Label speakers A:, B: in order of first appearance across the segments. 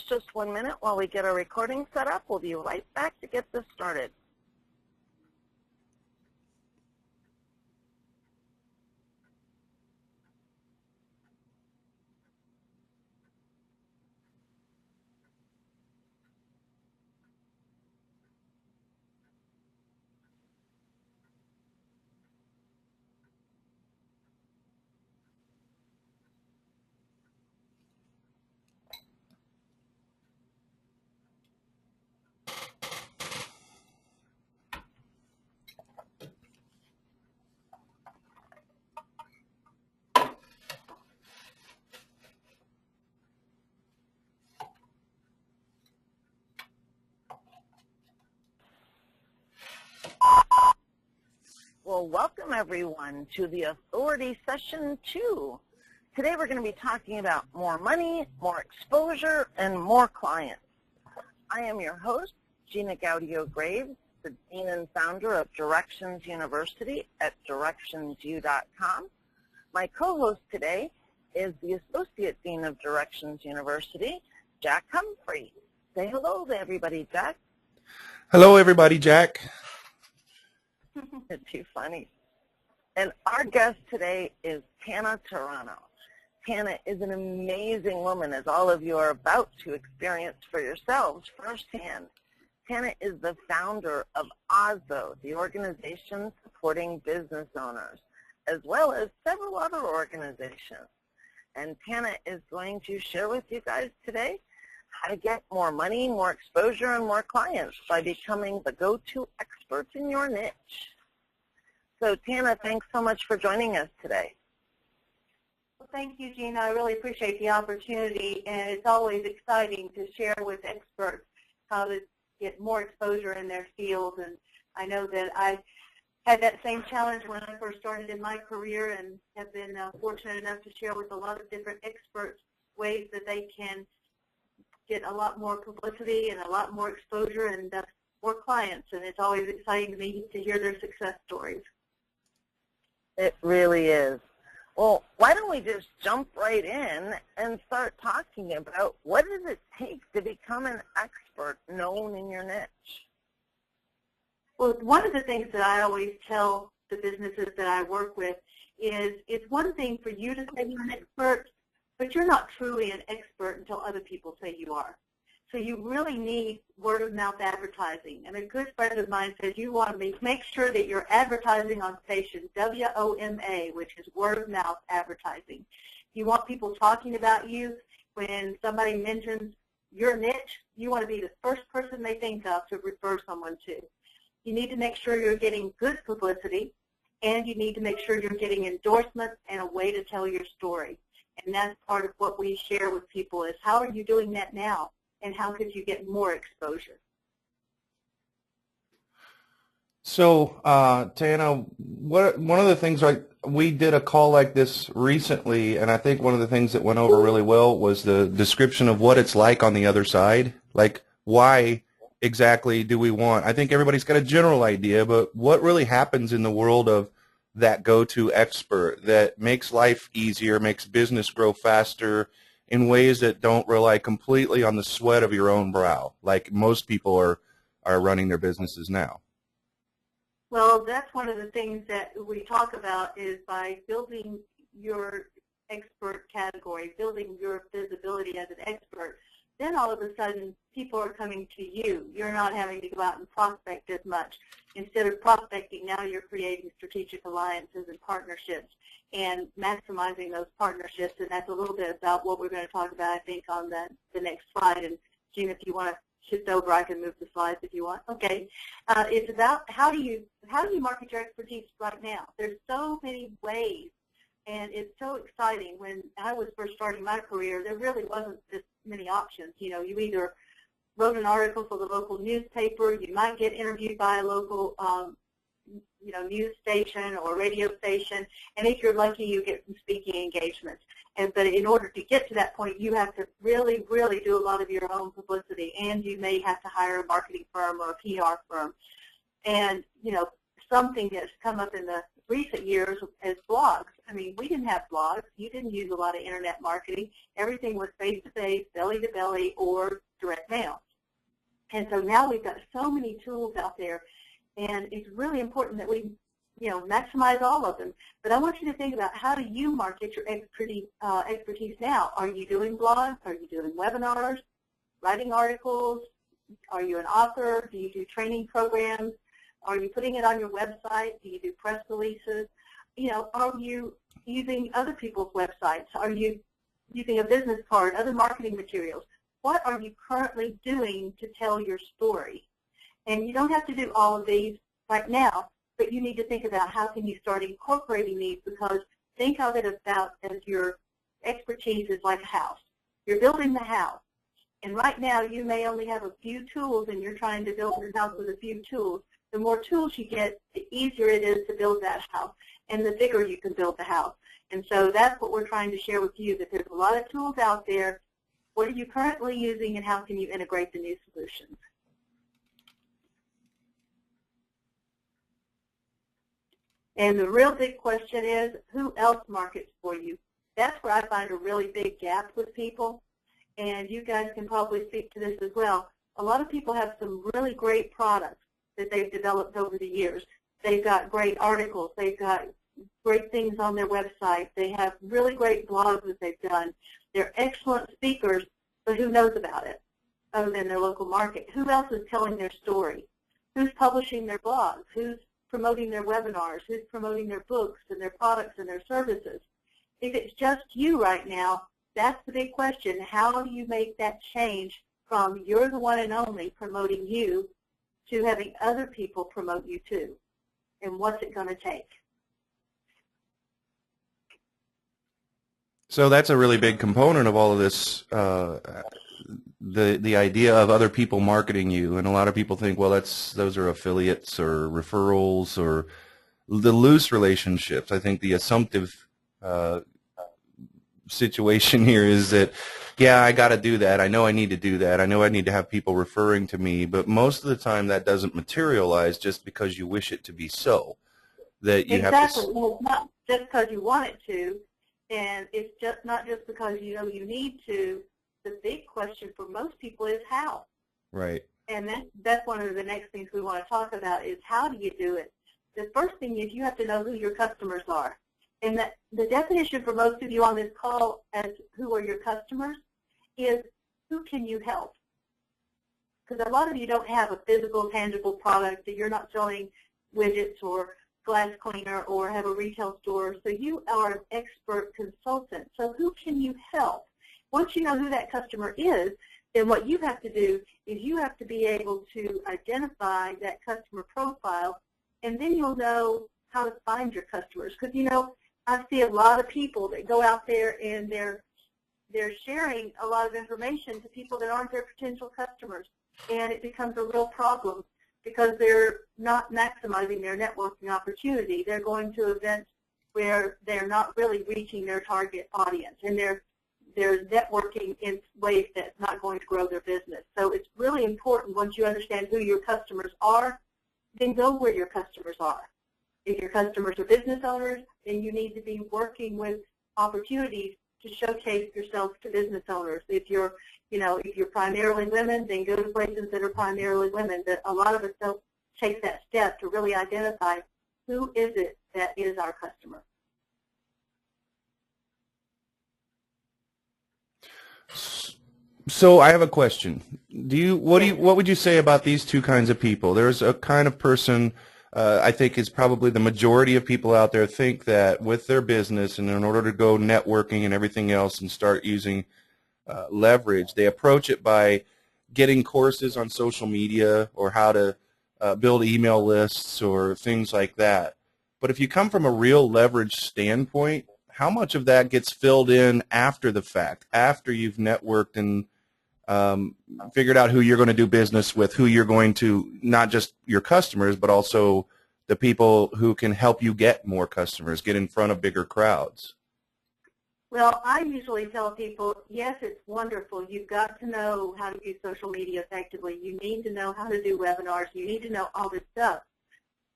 A: us just 1 minute while we get our recording set up. We'll be right back to get this started. Well, welcome everyone to the Authority Session 2. Today we're going to be talking about more money, more exposure, and more clients. I am your host, Gina Gaudio-Graves, the Dean and Founder of Directions University at directionsu.com. My co-host today is the Associate Dean of Directions University, Jack Humphrey. Say hello to everybody, Jack.
B: Hello, everybody, Jack.
A: Too funny. And our guest today is Tana Torrano. Tana is an amazing woman, as all of you are about to experience for yourselves firsthand. Tana is the founder of OSBO, the organization supporting business owners, as well as several other organizations. And Tana is going to share with you guys today how to get more money, more exposure, and more clients by becoming the go-to expert in your niche. So, Tana, thanks so much for joining us today.
C: Well, thank you, Gina. I really appreciate the opportunity, and it's always exciting to share with experts how to get more exposure in their field. And I know that I had that same challenge when I first started in my career, and have been fortunate enough to share with a lot of different experts ways that they can get a lot more publicity and a lot more exposure and more clients, and it's always exciting to me to hear their success stories.
A: It really is. Well, why don't we just jump right in and start talking about what does it take to become an expert known in your niche?
C: Well, one of the things that I always tell the businesses that I work with is it's one thing for you to say you're an expert, but you're not truly an expert until other people say you are. So you really need word-of-mouth advertising. And a good friend of mine says you want to make sure that you're advertising on station WOMA, which is word-of-mouth advertising. You want people talking about you. When somebody mentions your niche, you want to be the first person they think of to refer someone to. You need to make sure you're getting good publicity, and you need to make sure you're getting endorsements and a way to tell your story. And that's part of what we share with people is how are you doing that now, and how could you get more exposure?
B: So, Tana, one of the things, we did a call like this recently, and I think one of the things that went over really well was the description of what it's like on the other side. Like, why exactly do we want? I think everybody's got a general idea, but what really happens in the world of that go-to expert that makes life easier, makes business grow faster in ways that don't rely completely on the sweat of your own brow, like most people are running their businesses now?
C: Well, that's one of the things that we talk about is by building your expert category, building your visibility as an expert, then all of a sudden people are coming to you. You're not having to go out and prospect as much. Instead of prospecting, now you're creating strategic alliances and partnerships and maximizing those partnerships, and that's a little bit about what we're going to talk about, I think, on the next slide. And Gina, if you want to shift over, I can move the slides if you want. Okay, it's about how do you market your expertise right now. There's so many ways, and it's so exciting. When I was first starting my career, there really wasn't this many options. You know, you either wrote an article for the local newspaper, you might get interviewed by a local news station or radio station, and if you're lucky, you get some speaking engagements. But in order to get to that point, you have to really, really do a lot of your own publicity, and you may have to hire a marketing firm or a PR firm. And, you know, something that's come up in the recent years as blogs. I mean, we didn't have blogs. You didn't use a lot of internet marketing. Everything was face-to-face, belly-to-belly, or direct mail. And so now we've got so many tools out there, and it's really important that we, maximize all of them. But I want you to think about, how do you market your expertise now? Are you doing blogs? Are you doing webinars, writing articles? Are you an author? Do you do training programs? Are you putting it on your website? Do you do press releases? Are you using other people's websites? Are you using a business card, other marketing materials? What are you currently doing to tell your story? And you don't have to do all of these right now, but you need to think about how can you start incorporating these, because think of it about as your expertise is like a house. You're building the house, and right now you may only have a few tools and you're trying to build your house with a few tools. The more tools you get, the easier it is to build that house, and the bigger you can build the house. And so that's what we're trying to share with you, that there's a lot of tools out there. What are you currently using, and how can you integrate the new solutions? And the real big question is, who else markets for you? That's where I find a really big gap with people, and you guys can probably speak to this as well. A lot of people have some really great products that they've developed over the years. They've got great articles. They've got great things on their website. They have really great blogs that they've done. They're excellent speakers, but who knows about it other than their local market? Who else is telling their story? Who's publishing their blogs? Who's promoting their webinars? Who's promoting their books and their products and their services? If it's just you right now, that's the big question. How do you make that change from you're the one and only promoting you to having other people promote you too? And what's it going to take?
B: So that's a really big component of all of this, the idea of other people marketing you. And a lot of people think, well, those are affiliates or referrals or the loose relationships. I think the assumptive situation here is that, yeah, I got to do that. I know I need to do that. I know I need to have people referring to me. But most of the time that doesn't materialize just because you wish it to be so. That you
C: exactly.
B: have to.
C: Well, it's not just because you want it to. And it's just not just because you know you need to. The big question for most people is how.
B: Right.
C: And that's one of the next things we want to talk about is how do you do it? The first thing is you have to know who your customers are. And that the definition for most of you on this call as who are your customers is who can you help? Because a lot of you don't have a physical, tangible product, that you're not selling widgets or glass cleaner or have a retail store, so you are an expert consultant. So who can you help? Once you know who that customer is, then what you have to do is you have to be able to identify that customer profile, and then you'll know how to find your customers. Because, I see a lot of people that go out there and they're sharing a lot of information to people that aren't their potential customers, and it becomes a real problem, because they're not maximizing their networking opportunity. They're going to events where they're not really reaching their target audience, and they're networking in ways that's not going to grow their business. So it's really important, once you understand who your customers are, then go where your customers are. If your customers are business owners, then you need to be working with opportunities to showcase yourself to business owners. If you're primarily women, then go to places that are primarily women. That a lot of us don't take that step to really identify who is it that is our customer.
B: So I have a question. What would you say about these two kinds of people? There's a kind of person, I think is probably the majority of people out there think that with their business and in order to go networking and everything else and start using leverage, they approach it by getting courses on social media or how to build email lists or things like that. But if you come from a real leverage standpoint, how much of that gets filled in after the fact, after you've networked and figured out who you're going to do business with, who you're going to, not just your customers, but also the people who can help you get more customers, get in front of bigger crowds?
C: Well, I usually tell people, yes, it's wonderful. You've got to know how to use social media effectively. You need to know how to do webinars. You need to know all this stuff.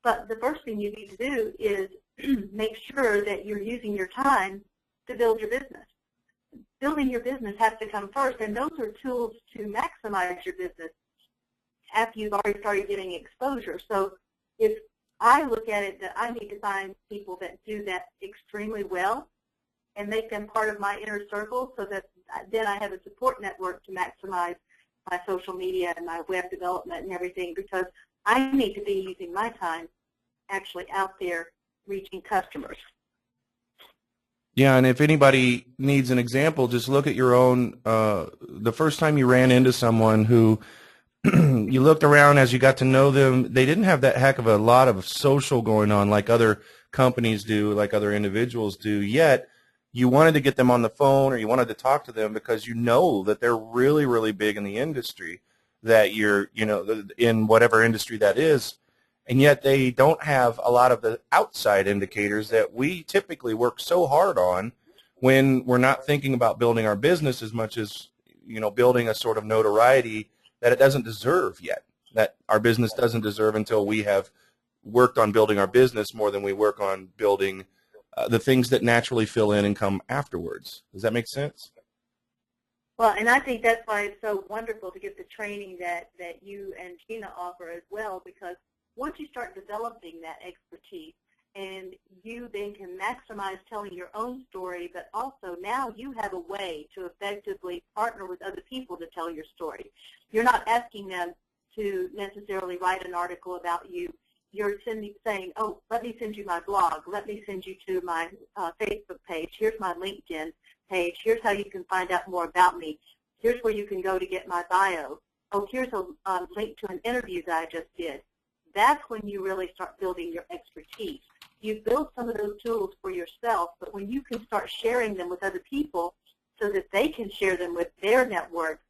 C: But the first thing you need to do is make sure that you're using your time to build your business. Building your business has to come first, and those are tools to maximize your business after you've already started getting exposure. So if I look at it that I need to find people that do that extremely well and make them part of my inner circle so that then I have a support network to maximize my social media and my web development and everything, because I need to be using my time actually out there reaching customers.
B: Yeah, and if anybody needs an example, just look at your own, the first time you ran into someone who you looked around as you got to know them, they didn't have that heck of a lot of social going on like other companies do, like other individuals do, yet you wanted to get them on the phone or you wanted to talk to them because you know that they're really, really big in the industry, that you're, you know, in whatever industry that is. And yet they don't have a lot of the outside indicators that we typically work so hard on when we're not thinking about building our business as much as, you know, building a sort of notoriety that it doesn't deserve yet, that our business doesn't deserve until we have worked on building our business more than we work on building the things that naturally fill in and come afterwards. Does that make sense?
C: Well, and I think that's why it's so wonderful to get the training that you and Gina offer as well, because once you start developing that expertise and you then can maximize telling your own story, but also now you have a way to effectively partner with other people to tell your story. You're not asking them to necessarily write an article about you. You're saying, oh, let me send you my blog. Let me send you to my Facebook page. Here's my LinkedIn page. Here's how you can find out more about me. Here's where you can go to get my bio. Oh, here's a link to an interview that I just did. That's when you really start building your expertise. You build some of those tools for yourself, but when you can start sharing them with other people so that they can share them with their network,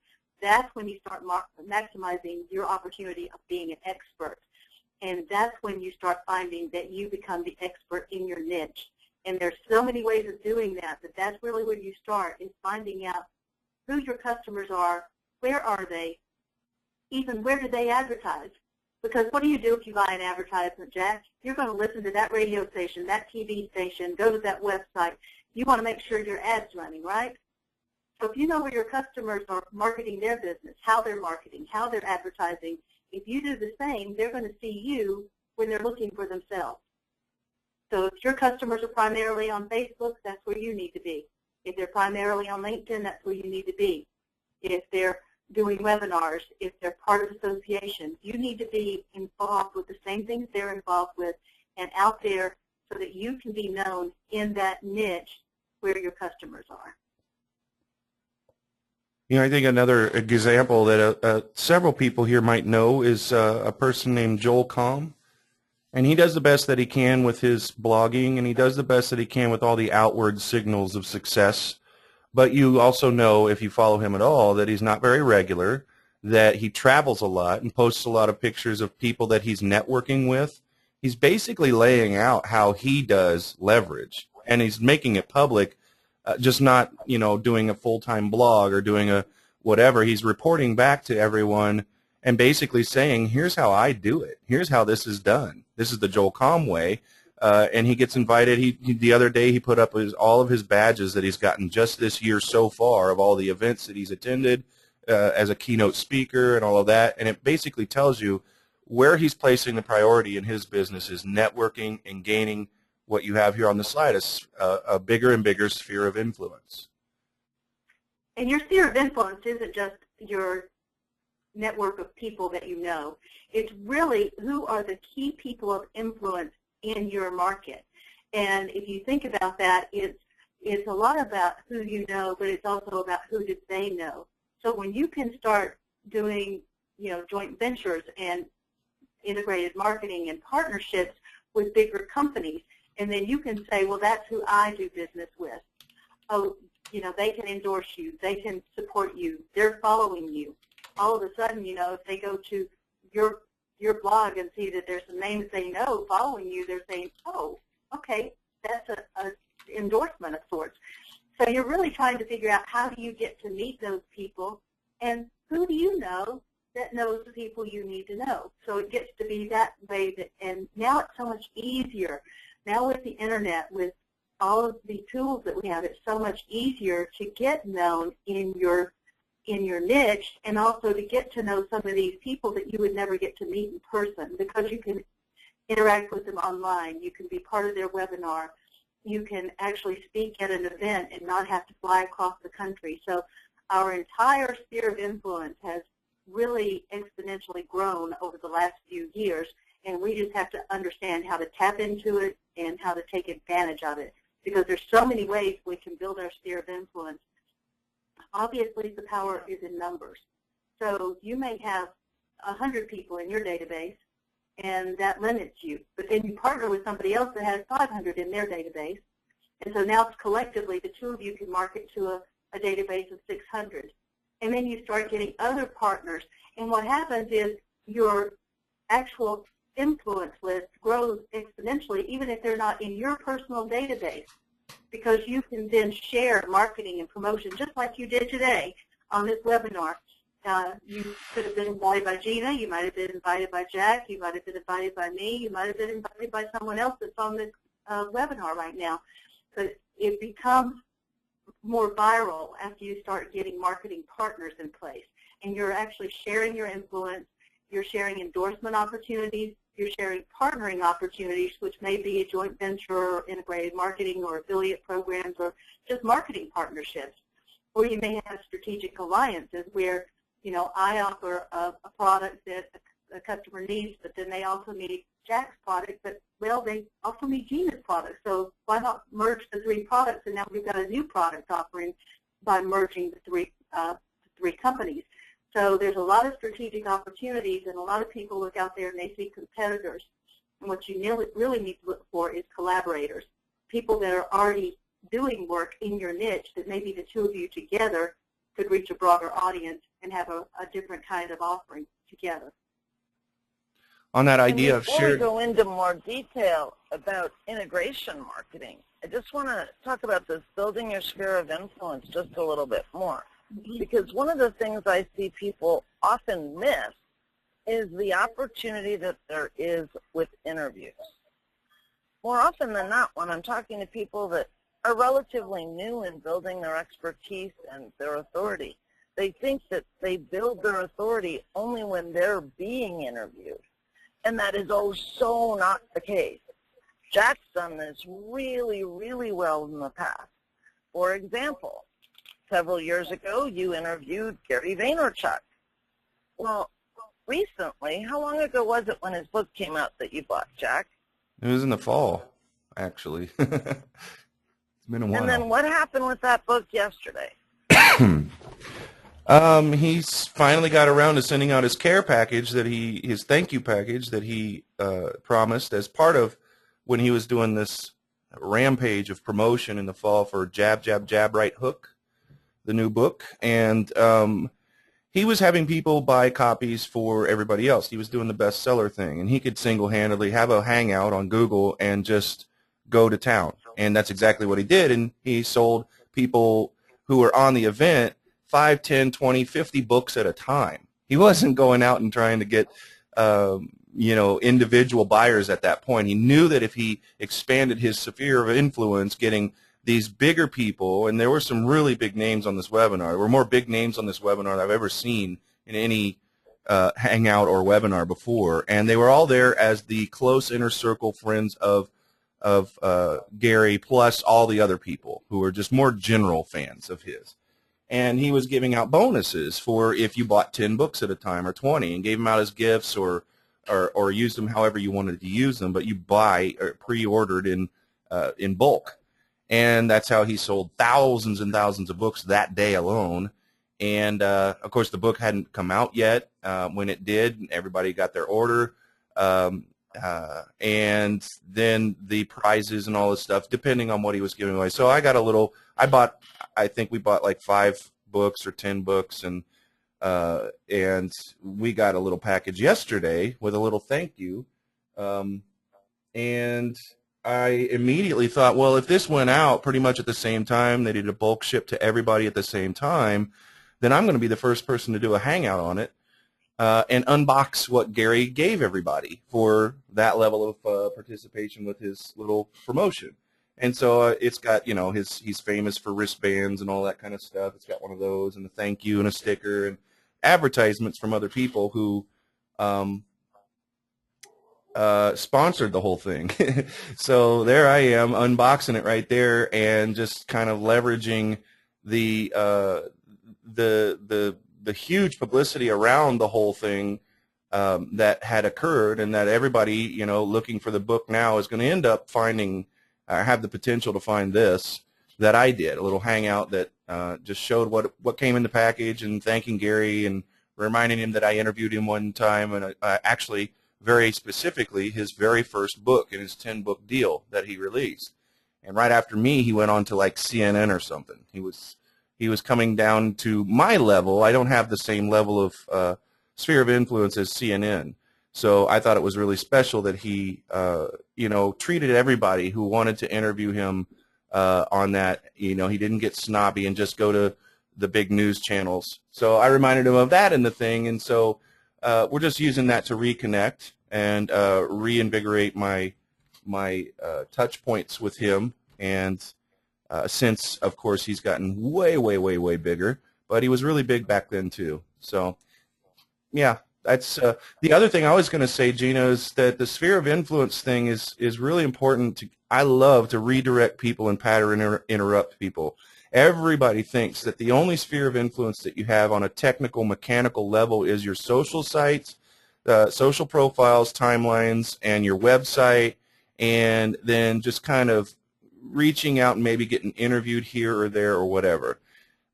C: that's when you start maximizing your opportunity of being an expert. And that's when you start finding that you become the expert in your niche. And there's so many ways of doing that, but that's really where you start, is finding out who your customers are, where are they, even where do they advertise. Because what do you do if you buy an advertisement, Jack? You're going to listen to that radio station, that TV station, go to that website. You want to make sure your ad's running, right? So if you know where your customers are marketing their business, how they're marketing, how they're advertising, if you do the same, they're going to see you when they're looking for themselves. So if your customers are primarily on Facebook, that's where you need to be. If they're primarily on LinkedIn, that's where you need to be. If they're doing webinars, if they're part of associations, you need to be involved with the same things they're involved with and out there so that you can be known in that niche where your customers are.
B: You know, I think another example that several people here might know is a person named Joel Comm. And he does the best that he can with his blogging, and he does the best that he can with all the outward signals of success. But you also know, if you follow him at all, that he's not very regular, that he travels a lot and posts a lot of pictures of people that he's networking with. He's basically laying out how he does leverage, and he's making it public, just not, you know, doing a full-time blog or doing a whatever. He's reporting back to everyone and basically saying, here's how I do it. Here's how this is done. This is the Joel Comm way. And he gets invited. The other day he put up all of his badges that he's gotten just this year so far of all the events that he's attended as a keynote speaker and all of that. And it basically tells you where he's placing the priority in his business is networking and gaining what you have here on the slide is a bigger and bigger sphere of influence.
C: And your sphere of influence isn't just your network of people that you know. It's really who are the key people of influence in your market. And if you think about that, it's a lot about who you know, but it's also about who do they know. So when you can start doing, you know, joint ventures and integrated marketing and partnerships with bigger companies, and then you can say, well, that's who I do business with. Oh, you know, they can endorse you, they can support you, they're following you. All of a sudden, you know, if they go to your blog and see that there's some names they know following you, they're saying, oh, okay, that's an endorsement of sorts. So you're really trying to figure out how do you get to meet those people, and who do you know that knows the people you need to know. So it gets to be that way, and now it's so much easier Now with the internet, with all of the tools that we have, it's so much easier to get known in your niche, and also to get to know some of these people that you would never get to meet in person, because you can interact with them online. You can be part of their webinar. You can actually speak at an event and not have to fly across the country. So our entire sphere of influence has really exponentially grown over the last few years, and we just have to understand how to tap into it and how to take advantage of it, because there's so many ways we can build our sphere of influence. Obviously, the power is in numbers. So you may have 100 people in your database, and that limits you. But then you partner with somebody else that has 500 in their database, and so now collectively the two of you can market to a database of 600. And then you start getting other partners, and what happens is your actual influence list grows exponentially, even if they're not in your personal database, because you can then share marketing and promotion just like you did today on this webinar. You could have been invited by Gina, you might have been invited by Jack, you might have been invited by me, you might have been invited by someone else that's on this webinar right now. But it becomes more viral after you start getting marketing partners in place. And you're actually sharing your influence, you're sharing endorsement opportunities, you're sharing partnering opportunities, which may be a joint venture or integrated marketing or affiliate programs or just marketing partnerships. Or you may have strategic alliances where, you know, I offer a product that a customer needs, but then they also need Jack's product, but, well, they also need Gina's product. So why not merge the three products, and now we've got a new product offering by merging the three companies. So there's a lot of strategic opportunities, and a lot of people look out there and they see competitors. And what you really need to look for is collaborators, people that are already doing work in your niche that maybe the two of you together could reach a broader audience and have a different kind of offering together.
B: On that idea of
A: shared... Before we go into more detail about integration marketing, I just want to talk about this building your sphere of influence just a little bit more. Because one of the things I see people often miss is the opportunity that there is with interviews. More often than not, when I'm talking to people that are relatively new in building their expertise and their authority, they think that they build their authority only when they're being interviewed. And that is so not the case. Jack's done this really, really well in the past. For example, several years ago, you interviewed Gary Vaynerchuk. Well, recently, how long ago was it when his book came out that you bought, Jack?
B: It was in the fall, actually. It's been a while.
A: And then what happened with that book yesterday?
B: He's finally got around to sending out his care package his thank you package that he promised as part of when he was doing this rampage of promotion in the fall for Jab, Jab, Jab, Right Hook, the new book. And he was having people buy copies for everybody else. He was doing the bestseller thing, and he could single-handedly have a hangout on Google and just go to town. And that's exactly what he did, and he sold people who were on the event 5, 10, 20, 50 books at a time. He wasn't going out and trying to get individual buyers at that point. He knew that if he expanded his sphere of influence, getting these bigger people, and there were some really big names on this webinar. There were more big names on this webinar than I've ever seen in any hangout or webinar before, and they were all there as the close inner circle friends of Gary, plus all the other people who were just more general fans of his. And he was giving out bonuses for if you bought 10 books at a time or 20, and gave them out as gifts or used them however you wanted to use them, but you buy or pre-ordered in bulk. And that's how he sold thousands and thousands of books that day alone. And, of course, the book hadn't come out yet. When it did, everybody got their order. And then the prizes and all this stuff, depending on what he was giving away. So I think we bought like 5 books or 10 books, and we got a little package yesterday with a little thank you. And I immediately thought, well, if this went out pretty much at the same time, they did a bulk ship to everybody at the same time, then I'm going to be the first person to do a hangout on it. and unbox what Gary gave everybody for that level of participation with his little promotion. And so it's got, you know, he's famous for wristbands and all that kind of stuff. It's got one of those and a thank you and a sticker and advertisements from other people who sponsored the whole thing. So there I am unboxing it right there and just kind of leveraging the huge publicity around the whole thing that had occurred, and that everybody, you know, looking for the book now is going to end up finding, have the potential to find this that I did, a little hangout that just showed what came in the package, and thanking Gary and reminding him that I interviewed him one time, and actually very specifically his very first book in his 10-book deal that he released. And right after me, he went on to like CNN or something. He was coming down to my level. I don't have the same level of sphere of influence as CNN. So I thought it was really special that he, you know, treated everybody who wanted to interview him on that. You know, he didn't get snobby and just go to the big news channels. So I reminded him of that in the thing. And so we're just using that to reconnect and reinvigorate my touch points with him. And since, of course, he's gotten way, way, way, way bigger, but he was really big back then too. So, yeah, that's the other thing I was going to say, Gina, is that the sphere of influence thing is really important. I love to redirect people and pattern interrupt people. Everybody thinks that the only sphere of influence that you have on a technical, mechanical level is your social sites, social profiles, timelines, and your website, and then just kind of reaching out and maybe getting interviewed here or there or whatever.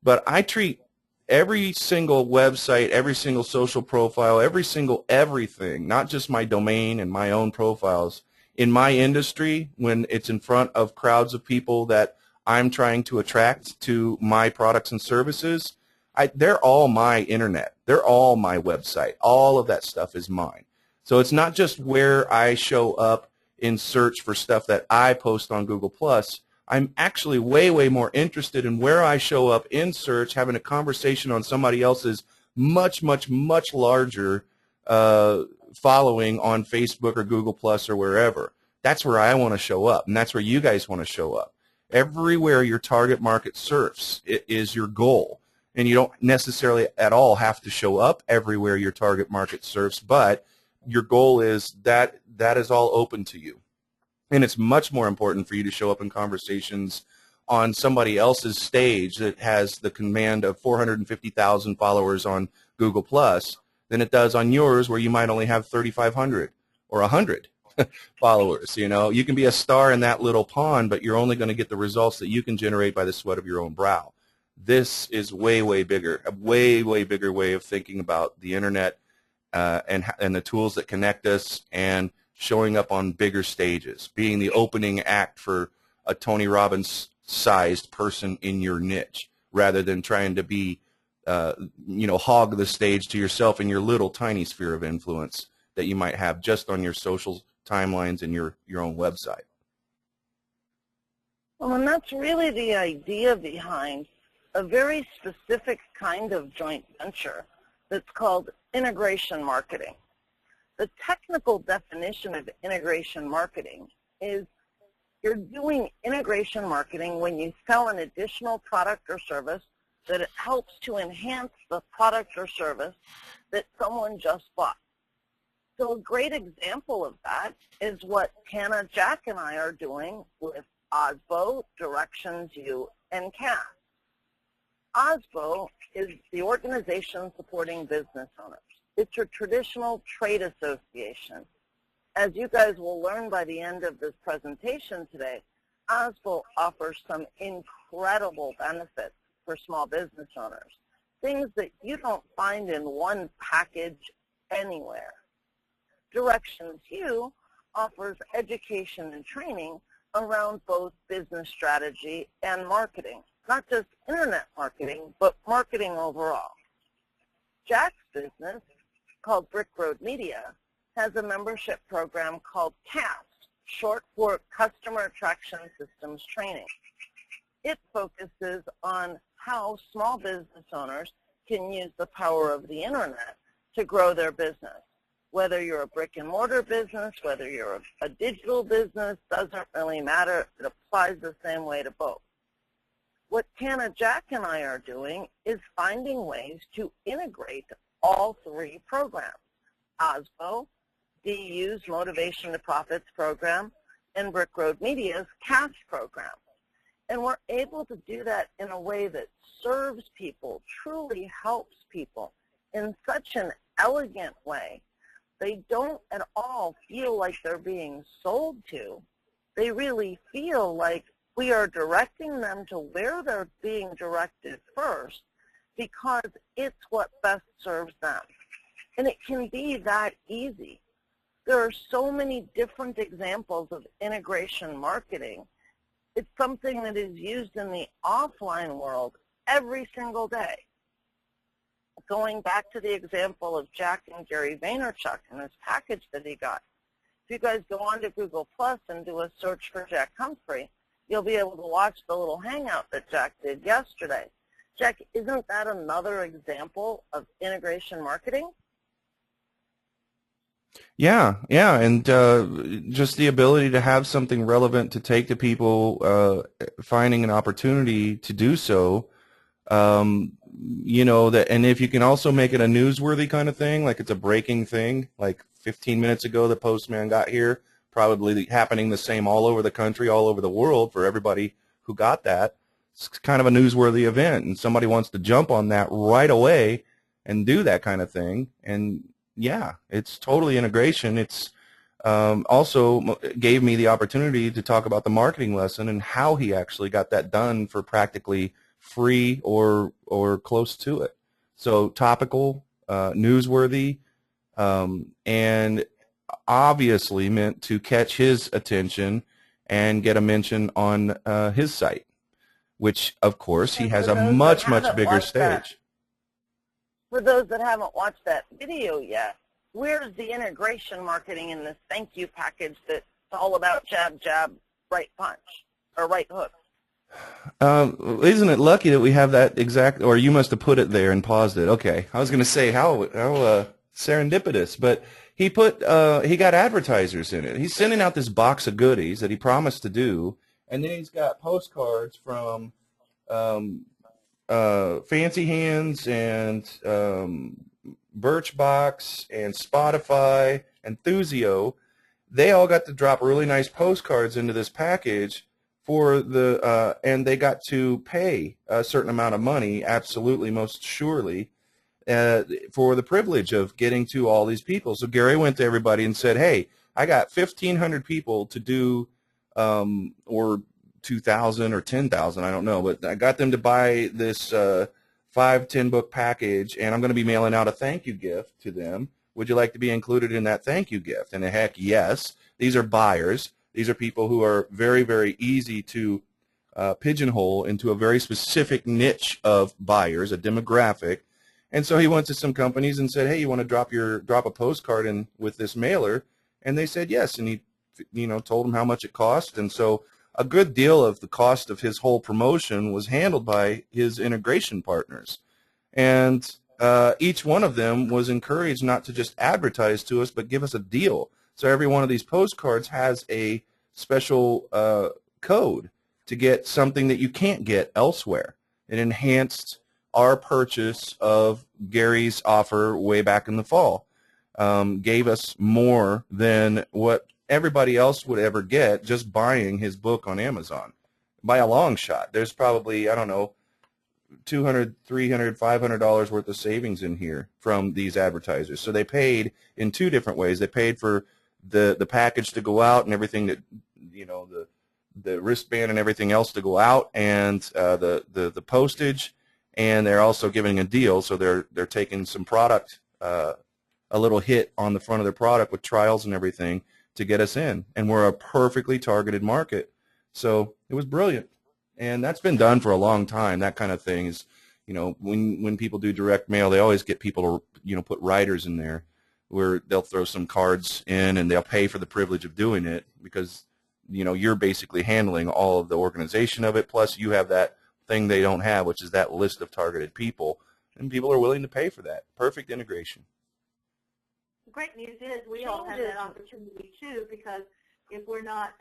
B: But I treat every single website, every single social profile, every single everything, not just my domain and my own profiles, in my industry, when it's in front of crowds of people that I'm trying to attract to my products and services, they're all my internet. They're all my website. All of that stuff is mine. So it's not just where I show up in search for stuff that I post on Google+. I'm actually way, way more interested in where I show up in search, having a conversation on somebody else's much, much, much larger following on Facebook or Google+ or wherever. That's where I want to show up, and that's where you guys want to show up. Everywhere your target market surfs is your goal. And you don't necessarily at all have to show up everywhere your target market surfs, but your goal is that is all open to you. And it's much more important for you to show up in conversations on somebody else's stage that has the command of 450,000 followers on Google+ than it does on yours, where you might only have 3,500 or 100 followers. You know, you can be a star in that little pond, but you're only going to get the results that you can generate by the sweat of your own brow. This is way, way bigger, a way, way bigger way of thinking about the internet and the tools that connect us, and showing up on bigger stages, being the opening act for a Tony Robbins-sized person in your niche, rather than trying to be, you know, hog the stage to yourself in your little tiny sphere of influence that you might have just on your social timelines and your own website.
A: Well, and that's really the idea behind a very specific kind of joint venture that's called integration marketing. The technical definition of integration marketing is you're doing integration marketing when you sell an additional product or service that it helps to enhance the product or service that someone just bought. So a great example of that is what Tana, Jack, and I are doing with OSBO, Directions U, and CAS. OSBO is the organization supporting business owners. It's your traditional trade association. As you guys will learn by the end of this presentation today, OSBO offers some incredible benefits for small business owners, things that you don't find in one package anywhere. Directions U offers education and training around both business strategy and marketing, not just internet marketing, but marketing overall. Jack's business, called Brick Road Media, has a membership program called CAS, short for Customer Attraction Systems Training. It focuses on how small business owners can use the power of the internet to grow their business. Whether you're a brick and mortar business, whether you're a digital business, doesn't really matter. It applies the same way to both. What Tana, Jack, and I are doing is finding ways to integrate all three programs, OSPO, DU's Motivation to Profits program, and Brick Road Media's CASH program. And we're able to do that in a way that serves people, truly helps people in such an elegant way. They don't at all feel like they're being sold to. They really feel like we are directing them to where they're being directed first because it's what best serves them. And it can be that easy. There are so many different examples of integration marketing. It's something that is used in the offline world every single day. Going back to the example of Jack and Gary Vaynerchuk and this package that he got. If you guys go on to Google Plus and do a search for Jack Humphrey, you'll be able to watch the little hangout that Jack did yesterday. Jack, isn't that another example of integration marketing?
B: Yeah, and just the ability to have something relevant to take to people, finding an opportunity to do so, you know, that, and if you can also make it a newsworthy kind of thing, like it's a breaking thing, like 15 minutes ago the postman got here, probably happening the same all over the country, all over the world for everybody who got that. It's kind of a newsworthy event, and somebody wants to jump on that right away and do that kind of thing. And yeah, it's totally integration. It's also gave me the opportunity to talk about the marketing lesson and how he actually got that done for practically free or close to it. So topical, newsworthy, and obviously meant to catch his attention and get a mention on his site, which of course he has a much bigger stage.
A: For those that haven't watched that video yet, where's the integration marketing in this thank you package that's all about jab, jab, right punch, or right hook?
B: Isn't it lucky that we have that exact, or you must have put it there and paused it. Okay, I was going to say how serendipitous, but he got advertisers in it. He's sending out this box of goodies that he promised to do, and then he's got postcards from Fancy Hands and Birchbox and Spotify and Thuzio. They all got to drop really nice postcards into this package for the and they got to pay a certain amount of money, absolutely, most surely, for the privilege of getting to all these people. So Gary went to everybody and said, hey, I got 1,500 people to do, or 2,000 or 10,000, I don't know, but I got them to buy this 5-10 book package, and I'm going to be mailing out a thank you gift to them. Would you like to be included in that thank you gift? And heck, yes. These are buyers. These are people who are very, very easy to pigeonhole into a very specific niche of buyers, a demographic. And so he went to some companies and said, hey, you want to drop a postcard in with this mailer? And they said yes, and he, you know, told them how much it cost. And so a good deal of the cost of his whole promotion was handled by his integration partners. And each one of them was encouraged not to just advertise to us, but give us a deal. So every one of these postcards has a special code to get something that you can't get elsewhere. It enhanced our purchase of Gary's offer way back in the fall, gave us more than what everybody else would ever get just buying his book on Amazon by a long shot. There's probably, I don't know, $200, $300, $500 worth of savings in here from these advertisers. So they paid in two different ways. They paid for the package to go out and everything that, you know, the wristband and everything else to go out, and the postage, and they're also giving a deal. So they're taking some product, a little hit on the front of their product with trials and everything to get us in, and we're a perfectly targeted market. So it was brilliant, and that's been done for a long time. That kind of thing is, you know, when people do direct mail, they always get people to, you know, put writers in there where they'll throw some cards in and they'll pay for the privilege of doing it because, you know, you're basically handling all of the organization of it, plus you have that thing they don't have, which is that list of targeted people, and people are willing to pay for that. Perfect integration.
C: The great news is we all have that opportunity too, because if we're not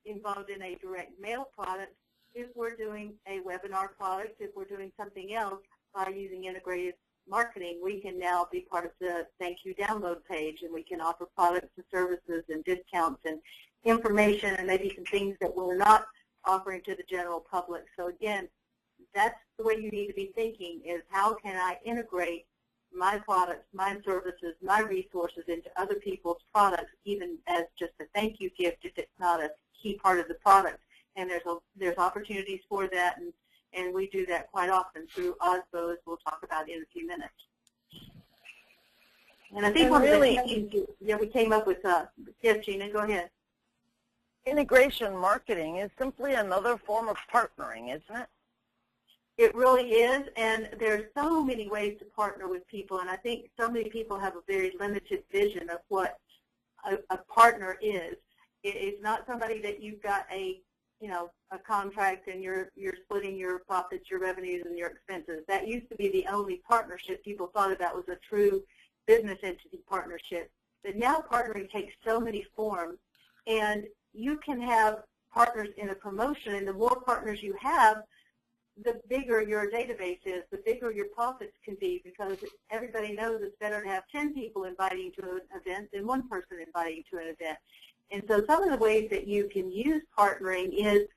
C: involved in a direct mail product, if we're doing a webinar product, if we're doing something else by using integrated marketing, we can now be part of the thank you download page, and we can offer products and services and discounts and information and maybe some things that we're not offering to the general public. So again, that's the way you need to be thinking, is how can I integrate my products, my services, my resources into other people's products, even as just a thank you gift if it's not a key part of the product. And there's opportunities for that, and we do that quite often through OSBO, as we'll talk about in a few minutes. And I think one of the things we came up with, yes, Gina, go ahead.
A: Integration marketing is simply another form of partnering, isn't it?
C: It really is, and there's so many ways to partner with people, and I think so many people have a very limited vision of what a partner is. It's not somebody that you've got a contract and you're splitting your profits, your revenues, and your expenses. That used to be the only partnership people thought about was a true business entity partnership. But now partnering takes so many forms, and you can have partners in a promotion, and the more partners you have, the bigger your database is, the bigger your profits can be, because everybody knows it's better to have 10 people inviting to an event than one person inviting to an event. And so some of the ways that you can use partnering is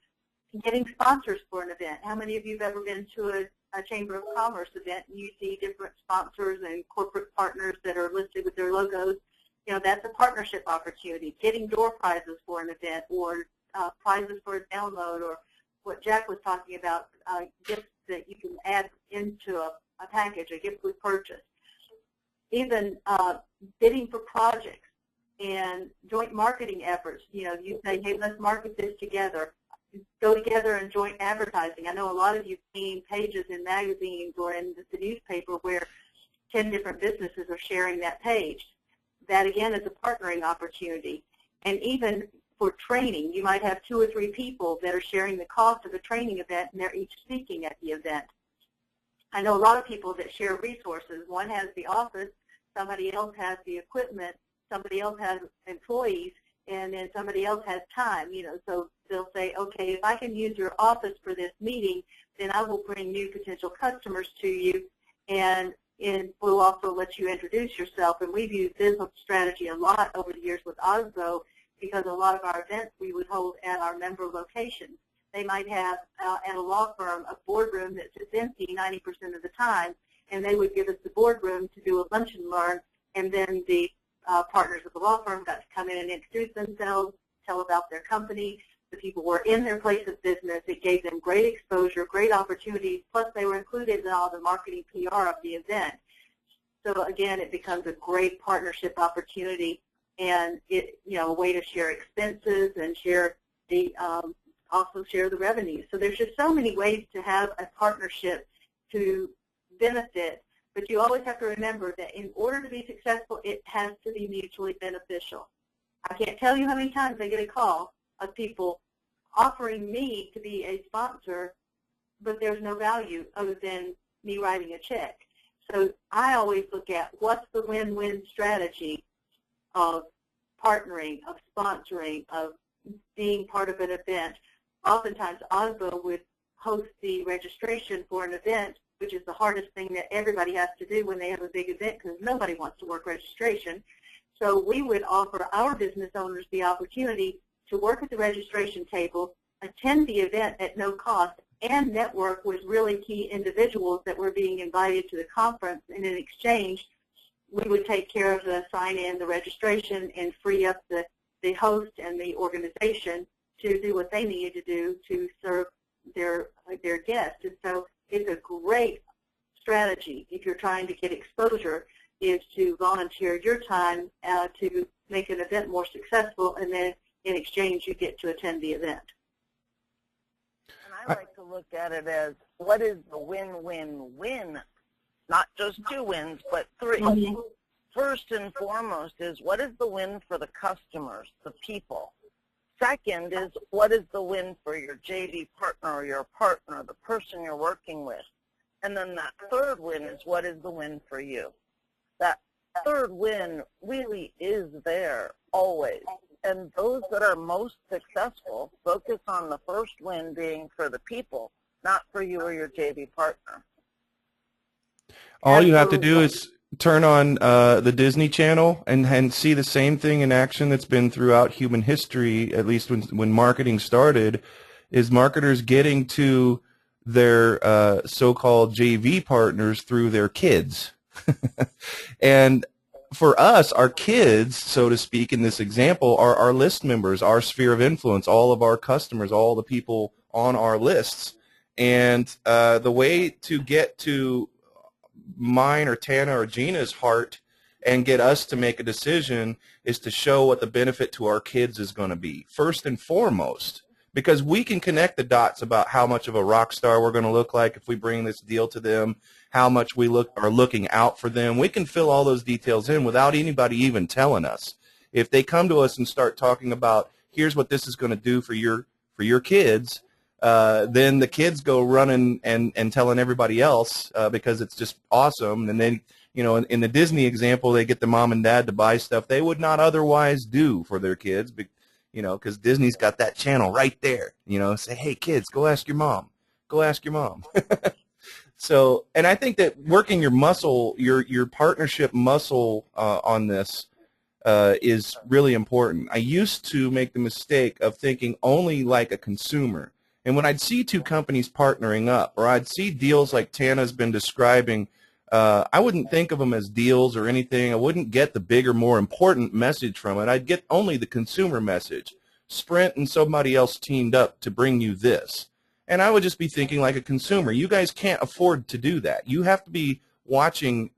C: getting sponsors for an event. How many of you have ever been to a Chamber of Commerce event and you see different sponsors and corporate partners that are listed with their logos? That's a partnership opportunity. Getting door prizes for an event, or prizes for a download, or what Jack was talking about, gifts that you can add into a package, a gift with purchase. Even bidding for projects and joint marketing efforts. You say, hey, let's market this together. Go together in joint advertising. I know a lot of you have seen pages in magazines or in the newspaper where 10 different businesses are sharing that page. That, again, is a partnering opportunity. And even for training, you might have 2 or 3 people that are sharing the cost of a training event, and they're each speaking at the event. I know a lot of people that share resources. One has the office, somebody else has the equipment, somebody else has employees, and then somebody else has time. So they'll say, okay, if I can use your office for this meeting, then I will bring new potential customers to you, and we'll also let you introduce yourself. And we've used this strategy a lot over the years with OSBO, because a lot of our events we would hold at our member locations. They might have, at a law firm, a boardroom that sits empty 90% of the time, and they would give us the boardroom to do a lunch and learn, and then the partners of the law firm got to come in and introduce themselves, tell about their company. The people were in their place of business. It gave them great exposure, great opportunities, plus they were included in all the marketing PR of the event. So again, it becomes a great partnership opportunity, and a way to share expenses and share the also share the revenue. So there's just so many ways to have a partnership to benefit, but you always have to remember that in order to be successful, it has to be mutually beneficial. I can't tell you how many times I get a call of people offering me to be a sponsor, but there's no value other than me writing a check. So I always look at what's the win-win strategy of partnering, of sponsoring, of being part of an event. Oftentimes, OSBO would host the registration for an event, which is the hardest thing that everybody has to do when they have a big event, because nobody wants to work registration. So we would offer our business owners the opportunity to work at the registration table, attend the event at no cost, and network with really key individuals that were being invited to the conference. And in exchange, we would take care of the sign-in, the registration, and free up the host and the organization to do what they needed to do to serve their guests. And so it's a great strategy if you're trying to get exposure, is to volunteer your time to make an event more successful, and then in exchange you get to attend the event.
A: And I like to look at it as, what is the win-win-win? Not just 2 wins, but 3. Mm-hmm. First and foremost is, what is the win for the customers, the people? Second is, what is the win for your JV partner or your partner, the person you're working with? And then that third win is, what is the win for you? That third win really is there always. And those that are most successful focus on the first win being for the people, not for you or your JV partner.
B: All you have to do is turn on the Disney Channel and see the same thing in action that's been throughout human history, at least when marketing started, is marketers getting to their so-called JV partners through their kids. And for us, our kids, so to speak, in this example, are our list members, our sphere of influence, all of our customers, all the people on our lists. And the way to get to mine or Tana or Gina's heart and get us to make a decision is to show what the benefit to our kids is going to be, first and foremost. Because we can connect the dots about how much of a rock star we're going to look like if we bring this deal to them, how much we are looking out for them. We can fill all those details in without anybody even telling us. If they come to us and start talking about, here's what this is going to do for your kids, then the kids go running and telling everybody else because it's just awesome. And then, you know, in the Disney example, they get the mom and dad to buy stuff they would not otherwise do for their kids. You know, because Disney's got that channel right there. You know, say, hey, kids, go ask your mom. Go ask your mom. So, and I think that working your muscle, your partnership muscle on this is really important. I used to make the mistake of thinking only like a consumer. And when I'd see two companies partnering up, or I'd see deals like Tana's been describing, I wouldn't think of them as deals or anything. I wouldn't get the bigger, more important message from it. I'd get only the consumer message. Sprint and somebody else teamed up to bring you this. And I would just be thinking like a consumer. You guys can't afford to do that. You have to be watching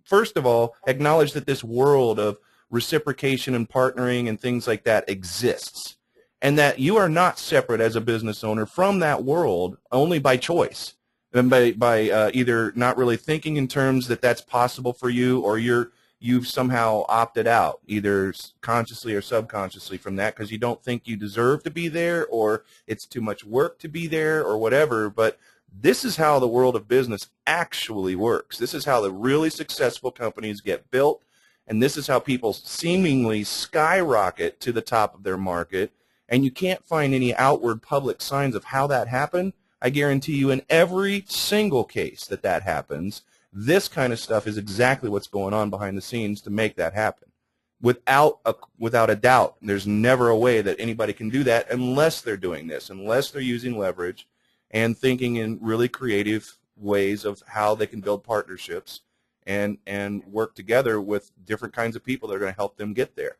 B: first of all, acknowledge that this world of reciprocation and partnering and things like that exists. And that you are not separate as a business owner from that world only by choice. And by either not really thinking in terms that that's possible for you, or you've somehow opted out, either consciously or subconsciously from that because you don't think you deserve to be there, or it's too much work to be there, or whatever. But this is how the world of business actually works. This is how the really successful companies get built, and this is how people seemingly skyrocket to the top of their market, and you can't find any outward public signs of how that happened. I guarantee you in every single case that happens, this kind of stuff is exactly what's going on behind the scenes to make that happen. Without a doubt, there's never a way that anybody can do that unless they're doing this, unless they're using leverage and thinking in really creative ways of how they can build partnerships and work together with different kinds of people that are going to help them get there.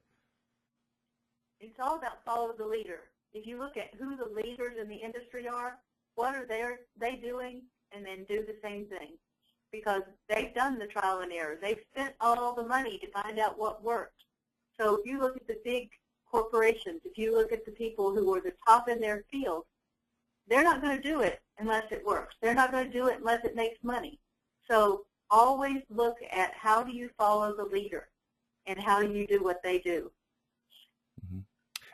C: It's all about follow the leader. If you look at who the leaders in the industry are, what are they doing, and then do the same thing. Because they've done the trial and error. They've spent all the money to find out what worked. So if you look at the big corporations, if you look at the people who are the top in their field, they're not going to do it unless it works. They're not going to do it unless it makes money. So always look at how do you follow the leader and how do you do what they do.
B: Mm-hmm.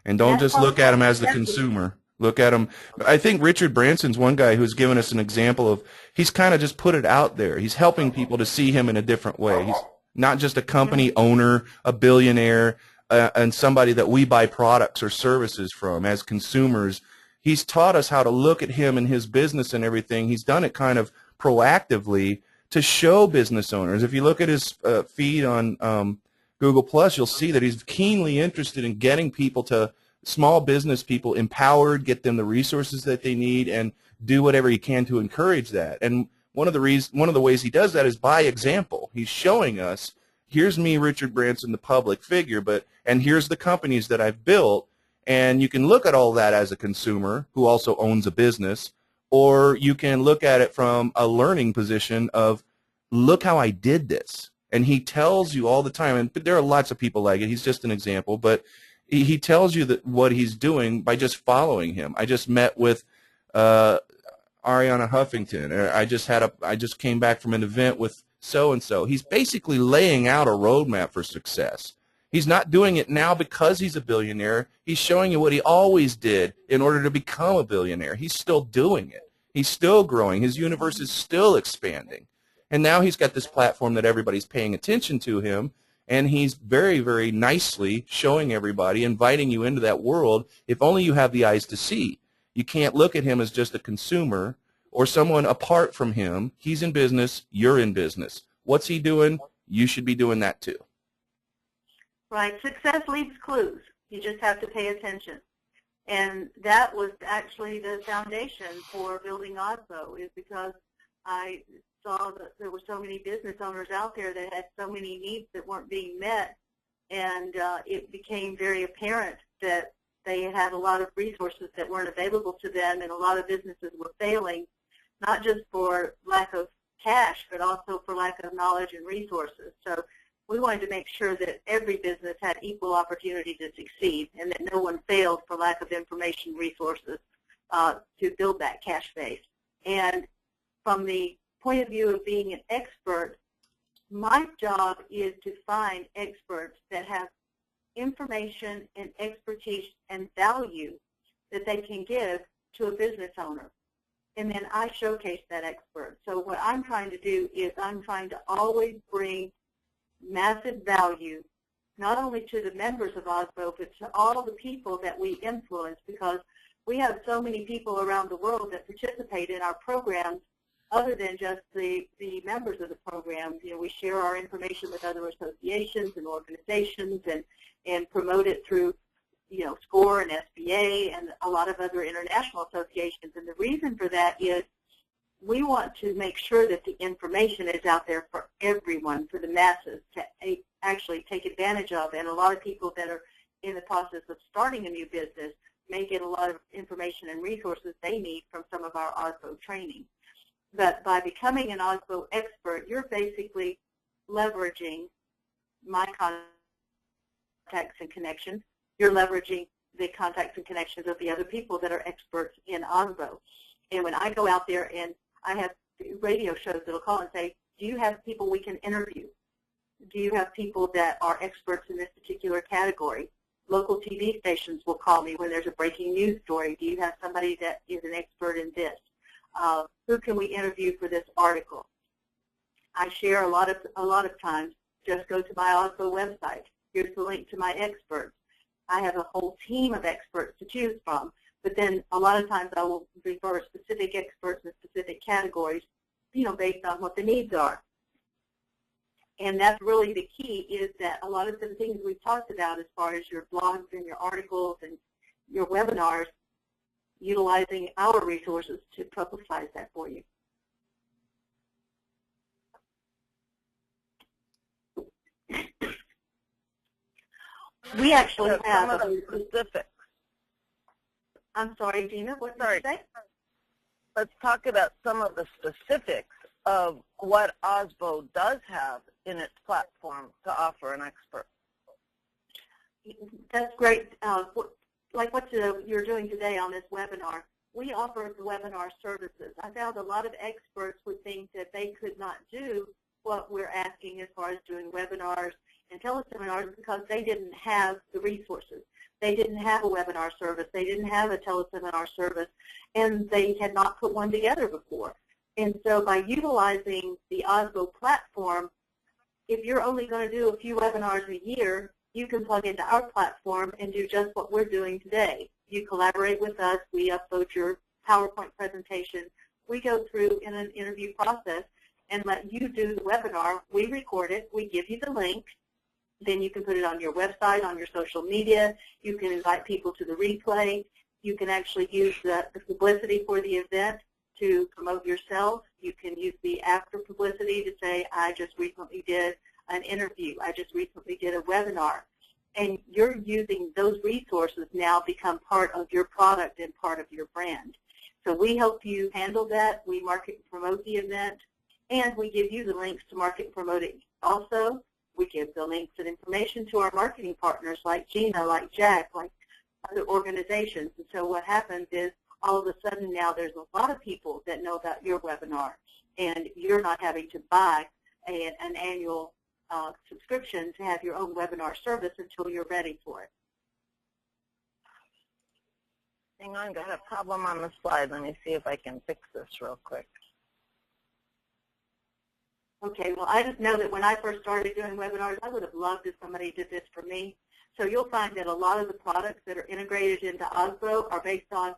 B: And don't just look at them as the consumer. Look at him. I think Richard Branson's one guy who's given us an example of, he's kind of just put it out there. He's helping people to see him in a different way. He's not just a company owner, a billionaire, and somebody that we buy products or services from as consumers. He's taught us how to look at him and his business and everything. He's done it kind of proactively to show business owners. If you look at his feed on Google+, you'll see that he's keenly interested in getting people to small business people empowered, get them the resources that they need, and do whatever he can to encourage that. And one of the ways he does that is by example. He's showing us, here's me, Richard Branson, the public figure, and here's the companies that I've built. And you can look at all that as a consumer who also owns a business, or you can look at it from a learning position of, look how I did this. And he tells you all the time, and there are lots of people like it. He's just an example, but he tells you that what he's doing by just following him. I just met with Ariana Huffington. I just came back from an event with so-and-so. He's basically laying out a roadmap for success. He's not doing it now because he's a billionaire. He's showing you what he always did in order to become a billionaire. He's still doing it. He's still growing. His universe is still expanding. And now he's got this platform that everybody's paying attention to him, and he's very, very nicely showing everybody, inviting you into that world, if only you have the eyes to see. You can't look at him as just a consumer or someone apart from him. He's in business, you're in business. What's he doing? You should be doing that too.
C: Right. Success leaves clues. You just have to pay attention. And that was actually the foundation for building Osbo, is because I saw that there were so many business owners out there that had so many needs that weren't being met, and it became very apparent that they had a lot of resources that weren't available to them, and a lot of businesses were failing, not just for lack of cash, but also for lack of knowledge and resources. So we wanted to make sure that every business had equal opportunity to succeed, and that no one failed for lack of information resources to build that cash base. And from the point of view of being an expert, my job is to find experts that have information and expertise and value that they can give to a business owner. And then I showcase that expert. So what I'm trying to do is I'm trying to always bring massive value, not only to the members of Osbo, but to all the people that we influence, because we have so many people around the world that participate in our programs other than just the members of the program. You know, we share our information with other associations and organizations and promote it through, you know, SCORE and SBA and a lot of other international associations. And the reason for that is we want to make sure that the information is out there for everyone, for the masses, to actually take advantage of. And a lot of people that are in the process of starting a new business may get a lot of information and resources they need from some of our Osbo training. But by becoming an Osbo expert, you're basically leveraging my contacts and connections. You're leveraging the contacts and connections of the other people that are experts in Osbo. And when I go out there and I have radio shows that will call and say, do you have people we can interview? Do you have people that are experts in this particular category? Local TV stations will call me when there's a breaking news story. Do you have somebody that is an expert in this? Who can we interview for this article? I share a lot of times, just go to my Osbo website. Here's the link to my experts. I have a whole team of experts to choose from, but then a lot of times I will refer specific experts in specific categories, you know, based on what the needs are. And that's really the key, is that a lot of the things we've talked about as far as your blogs and your articles and your webinars, utilizing our resources to publicize that for you. We actually have
A: some of the specifics.
C: I'm sorry, Gina, what did you say?
A: Let's talk about some of the specifics of what Osbo does have in its platform to offer an expert.
C: That's great. Like what you're doing today on this webinar, we offer the webinar services. I found a lot of experts would think that they could not do what we're asking as far as doing webinars and teleseminars because they didn't have the resources. They didn't have a webinar service. They didn't have a teleseminar service, and they had not put one together before. And so by utilizing the Osbo platform, if you're only going to do a few webinars a year, you can plug into our platform and do just what we're doing today. You collaborate with us. We upload your PowerPoint presentation. We go through in an interview process and let you do the webinar. We record it. We give you the link. Then you can put it on your website, on your social media. You can invite people to the replay. You can actually use the publicity for the event to promote yourself. You can use the after publicity to say, I just recently did an interview. I just recently did a webinar. And you're using those resources now become part of your product and part of your brand. So we help you handle that. We market and promote the event, and we give you the links to market and promote it. Also, we give the links and information to our marketing partners like Gina, like Jack, like other organizations. And so what happens is all of a sudden now there's a lot of people that know about your webinar, and you're not having to buy an annual subscription to have your own webinar service until you're ready for it.
A: Hang on, got a problem on the slide. Let me see if I can fix this real quick.
C: Okay, well, I just know that when I first started doing webinars, I would have loved if somebody did this for me. So you'll find that a lot of the products that are integrated into Oslo are based on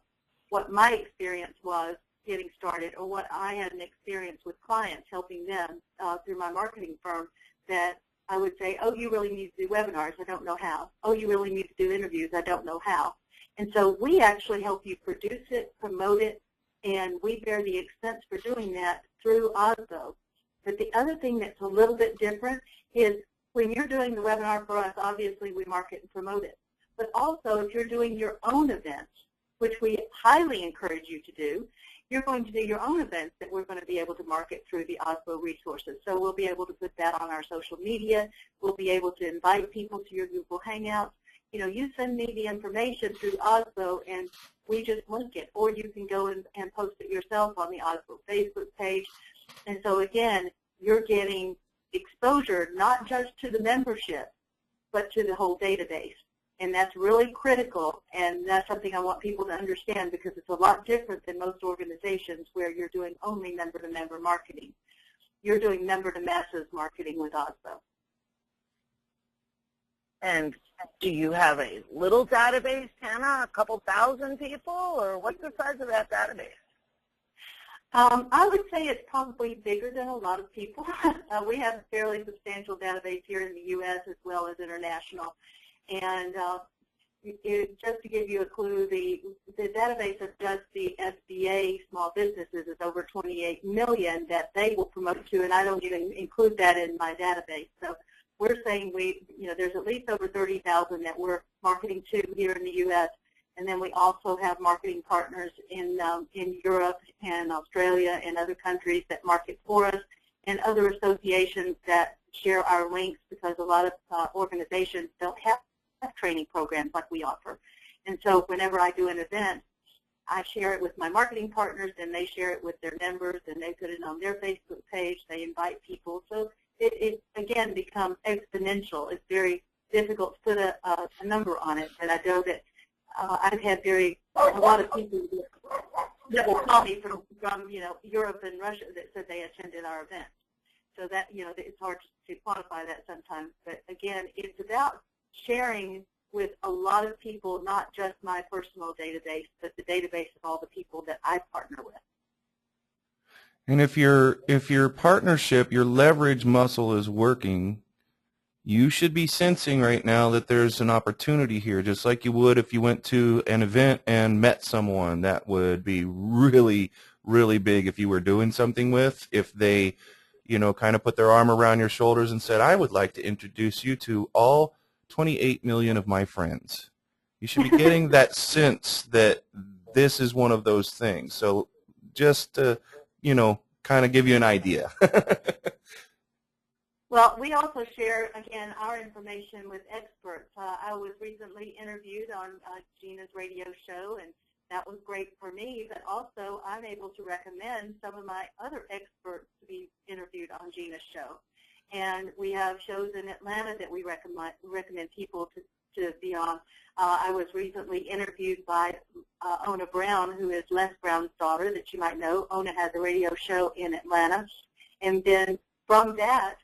C: what my experience was getting started, or what I had an experience with clients helping them through my marketing firm, that I would say, oh, you really need to do webinars, I don't know how. Oh, you really need to do interviews, I don't know how. And so we actually help you produce it, promote it, and we bear the expense for doing that through Oslo. But the other thing that's a little bit different is when you're doing the webinar for us, obviously we market and promote it. But also if you're doing your own events, which we highly encourage you to do, you're going to do your own events that we're going to be able to market through the Oslo resources. So we'll be able to put that on our social media. We'll be able to invite people to your Google Hangouts. You know, you send me the information through Oslo and we just link it. Or you can go and post it yourself on the Oslo Facebook page. And so again, you're getting exposure not just to the membership, but to the whole database. And that's really critical, and that's something I want people to understand, because it's a lot different than most organizations where you're doing only member-to-member marketing. You're doing member-to-masses marketing with Oslo.
A: And do you have a little database, Tana, a couple thousand people, or what's the size of that database?
C: I would say it's probably bigger than a lot of people. We have a fairly substantial database here in the U.S. as well as international. And just to give you a clue, the database of just the SBA small businesses is over 28 million that they will promote to, and I don't even include that in my database. So we're saying there's at least over 30,000 that we're marketing to here in the U.S. And then we also have marketing partners in Europe and Australia and other countries that market for us, and other associations that share our links, because a lot of organizations don't have training programs like we offer. And so whenever I do an event, I share it with my marketing partners, and they share it with their members, and they put it on their Facebook page. They invite people. So it again, becomes exponential. It's very difficult to put a number on it, but I know that I've had a lot of people that will call me from Europe and Russia that said they attended our event. So that, it's hard to quantify that sometimes. But again, it's about sharing with a lot of people, not just my personal database, but the database of all the people that I partner with.
B: And if your partnership, your leverage muscle is working, you should be sensing right now that there's an opportunity here, just like you would if you went to an event and met someone. That would be really, really big if you were doing something with, if they, kind of put their arm around your shoulders and said, I would like to introduce you to all 28 million of my friends. You should be getting that sense that this is one of those things. So just to, kind of give you an idea.
C: Well, we also share, again, our information with experts. I was recently interviewed on Gina's radio show, and that was great for me, but also I'm able to recommend some of my other experts to be interviewed on Gina's show. And we have shows in Atlanta that we recommend people to be on. I was recently interviewed by Ona Brown, who is Les Brown's daughter that you might know. Ona has a radio show in Atlanta. And then from that,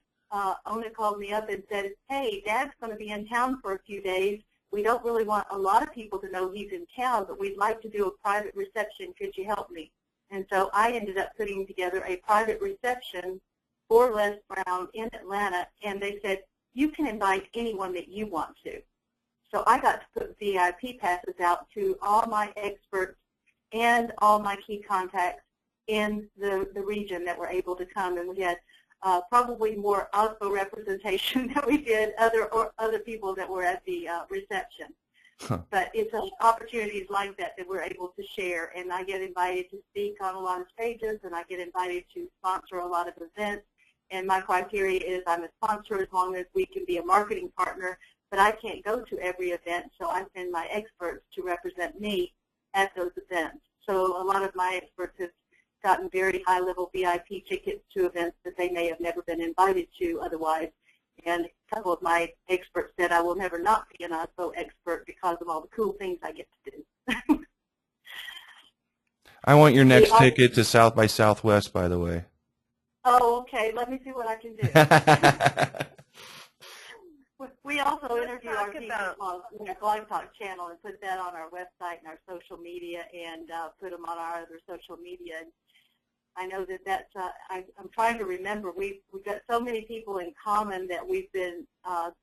C: Ona called me up and said, hey, Dad's going to be in town for a few days. We don't really want a lot of people to know he's in town, but we'd like to do a private reception. Could you help me? And so I ended up putting together a private reception for Les Brown in Atlanta, and they said, you can invite anyone that you want to. So I got to put VIP passes out to all my experts and all my key contacts in the region that were able to come, and we had probably more Oslo representation than we did other people that were at the reception. Huh. But it's opportunities like that that we're able to share, and I get invited to speak on a lot of stages, and I get invited to sponsor a lot of events. And my criteria is I'm a sponsor as long as we can be a marketing partner, but I can't go to every event, so I send my experts to represent me at those events. So a lot of my experts have gotten very high-level VIP tickets to events that they may have never been invited to otherwise. And a couple of my experts said I will never not be an Oslo expert because of all the cool things I get to do.
B: I want your next ticket to South by Southwest, by the way.
C: Oh, okay. Let me see what I can do. We also interview our people on our Blog Talk channel and put that on our website and our social media, and put them on our other social media. And I know that's. I'm trying to remember. We've got so many people in common that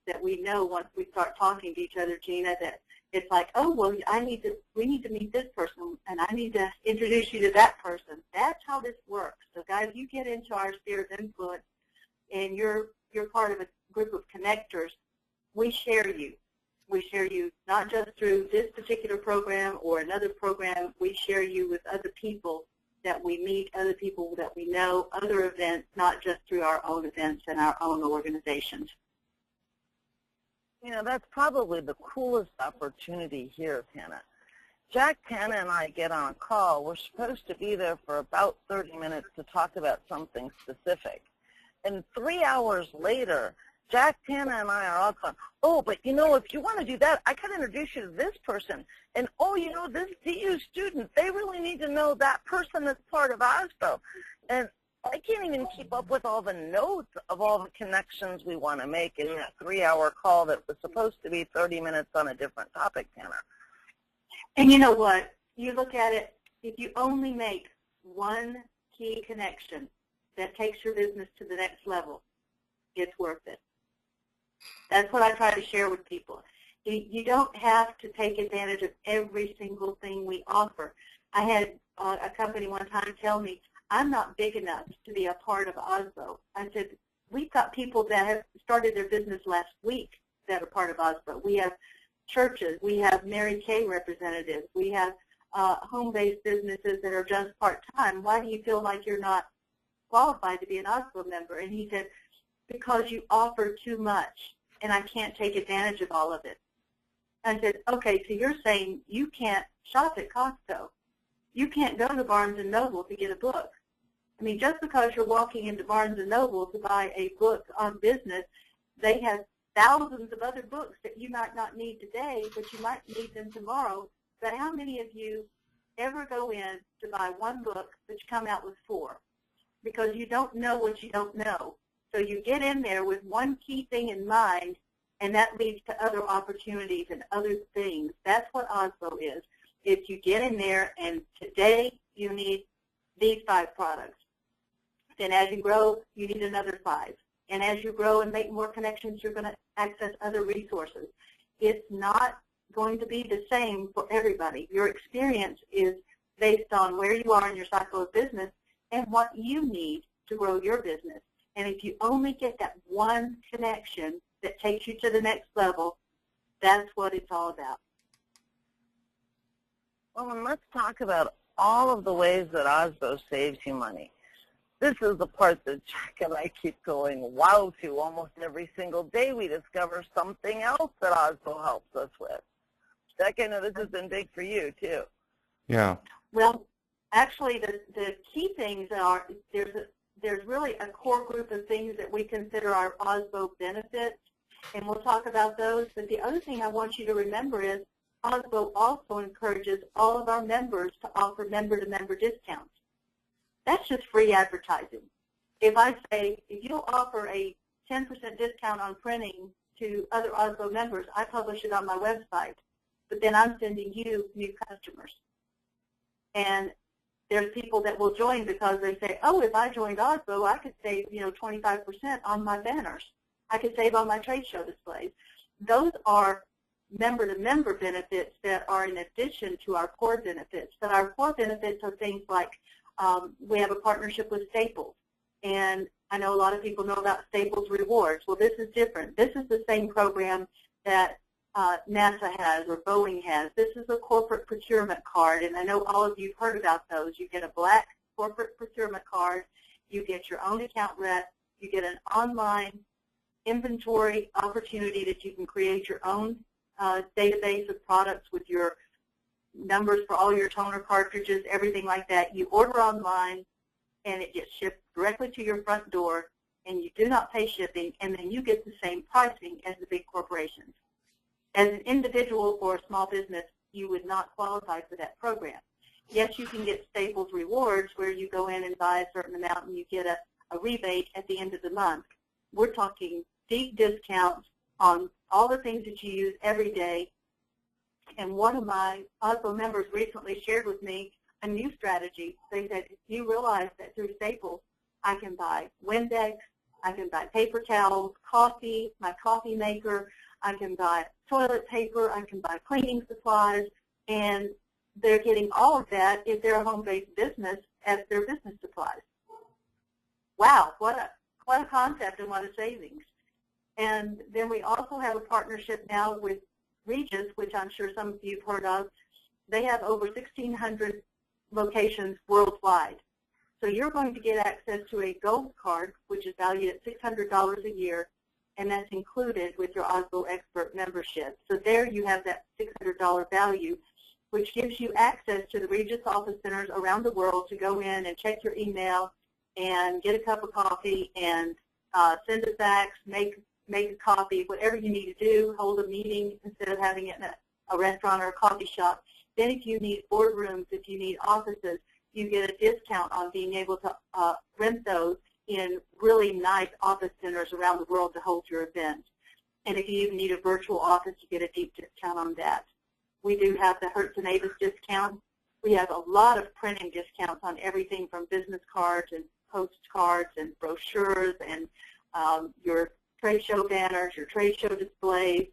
C: that we know once we start talking to each other, Gina. That it's like, oh well, we need to meet this person, and I need to introduce you to that person. That's how this works. So guys, you get into our sphere of influence, and you're part of a group of connectors. We share you. We share you not just through this particular program or another program. We share you with other people that we meet, other people that we know, other events, not just through our own events and our own organizations.
A: You know, that's probably the coolest opportunity here, Tana. Jack, Tana, and I get on a call. We're supposed to be there for about 30 minutes to talk about something specific. And 3 hours later, Jack, Tana, and I are all going, oh, but you know, if you want to do that, I can introduce you to this person. And, oh, you know, this DU student, they really need to know that person that's part of OSPO. And I can't even keep up with all the notes of all the connections we want to make in that 3-hour call that was supposed to be 30 minutes on a different topic, Tana.
C: And you know what? You look at it, if you only make one key connection that takes your business to the next level, it's worth it. That's what I try to share with people. You don't have to take advantage of every single thing we offer. I had a company one time tell me, I'm not big enough to be a part of OSPO. I said, we've got people that have started their business last week that are part of OSPO. We have churches. We have Mary Kay representatives. We have home-based businesses that are just part-time. Why do you feel like you're not qualified to be an OSPO member? And he said, because you offer too much, and I can't take advantage of all of it. I said, okay, so you're saying you can't shop at Costco. You can't go to Barnes & Noble to get a book. I mean, just because you're walking into Barnes & Noble to buy a book on business, they have thousands of other books that you might not need today, but you might need them tomorrow. But how many of you ever go in to buy one book, but you come out with 4? Because you don't know what you don't know. So you get in there with one key thing in mind, and that leads to other opportunities and other things. That's what OSPO is. If you get in there and today you need these 5 products, then as you grow, you need another 5. And as you grow and make more connections, you're going to access other resources. It's not going to be the same for everybody. Your experience is based on where you are in your cycle of business and what you need to grow your business. And if you only get that one connection that takes you to the next level, that's what it's all about.
A: Well, and let's talk about all of the ways that OSPO saves you money. This is the part that Jack and I keep going wow to. Almost every single day we discover something else that OSPO helps us with. Jack, I know this has been big for you, too.
B: Yeah.
C: Well, actually, the key things are there's really a core group of things that we consider our OSPO benefits, and we'll talk about those. But the other thing I want you to remember is OSPO also encourages all of our members to offer member-to-member discounts. That's just free advertising. If I say, if you'll offer a 10% discount on printing to other OSPO members, I publish it on my website, but then I'm sending you new customers. And there's people that will join because they say, oh, if I joined OSPO, I could save, 25% on my banners. I could save on my trade show displays. Those are member-to-member benefits that are in addition to our core benefits. But our core benefits are things like we have a partnership with Staples. And I know a lot of people know about Staples Rewards. Well, this is different. This is the same program that NASA has or Boeing has. This is a corporate procurement card, and I know all of you have heard about those. You get a black corporate procurement card. You get your own account rep. You get an online inventory opportunity that you can create your own database of products with your numbers for all your toner cartridges, everything like that. You order online, and it gets shipped directly to your front door, and you do not pay shipping, and then you get the same pricing as the big corporations. As an individual or a small business, you would not qualify for that program. Yes, you can get Staples Rewards where you go in and buy a certain amount and you get a rebate at the end of the month. We're talking deep discounts on all the things that you use every day. And one of my OSBO members recently shared with me a new strategy. They said, you realize that through Staples, I can buy Windex, I can buy paper towels, coffee, my coffee maker, I can buy toilet paper, I can buy cleaning supplies, and they're getting all of that if they're a home-based business as their business supplies. Wow, what a concept and what a savings. And then we also have a partnership now with Regis, which I'm sure some of you have heard of. They have over 1,600 locations worldwide. So you're going to get access to a gold card, which is valued at $600 a year, and that's included with your OSBO Expert membership. So there you have that $600 value, which gives you access to the Regis office centers around the world to go in and check your email and get a cup of coffee and send a fax, make a coffee, whatever you need to do, hold a meeting instead of having it in a restaurant or a coffee shop. Then if you need boardrooms, if you need offices, you get a discount on being able to rent those in really nice office centers around the world to hold your events. And if you even need a virtual office, you get a deep discount on that. We do have the Hertz and Avis discount. We have a lot of printing discounts on everything from business cards and postcards and brochures and your trade show banners, your trade show displays.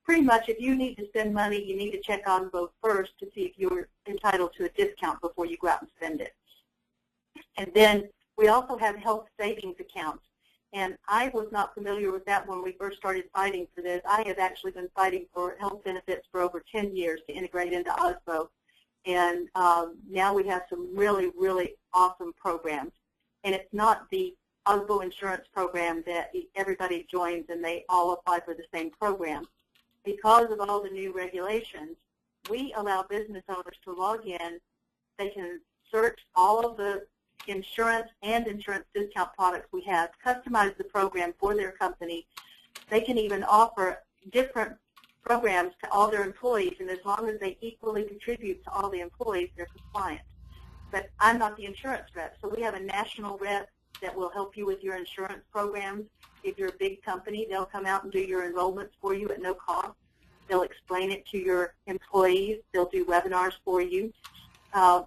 C: Pretty much if you need to spend money, you need to check OSBO first to see if you're entitled to a discount before you go out and spend it. And then we also have health savings accounts. And I was not familiar with that when we first started fighting for this. I have actually been fighting for health benefits for over 10 years to integrate into OSBO. And now we have some really, really awesome programs. And it's not the OSBO insurance program that everybody joins and they all apply for the same program. Because of all the new regulations, we allow business owners to log in. They can search all of the insurance and insurance discount products we have, customize the program for their company. They can even offer different programs to all their employees, and as long as they equally contribute to all the employees, they're compliant. But I'm not the insurance rep, so we have a national rep that will help you with your insurance programs. If you're a big company, they'll come out and do your enrollments for you at no cost. They'll explain it to your employees. They'll do webinars for you.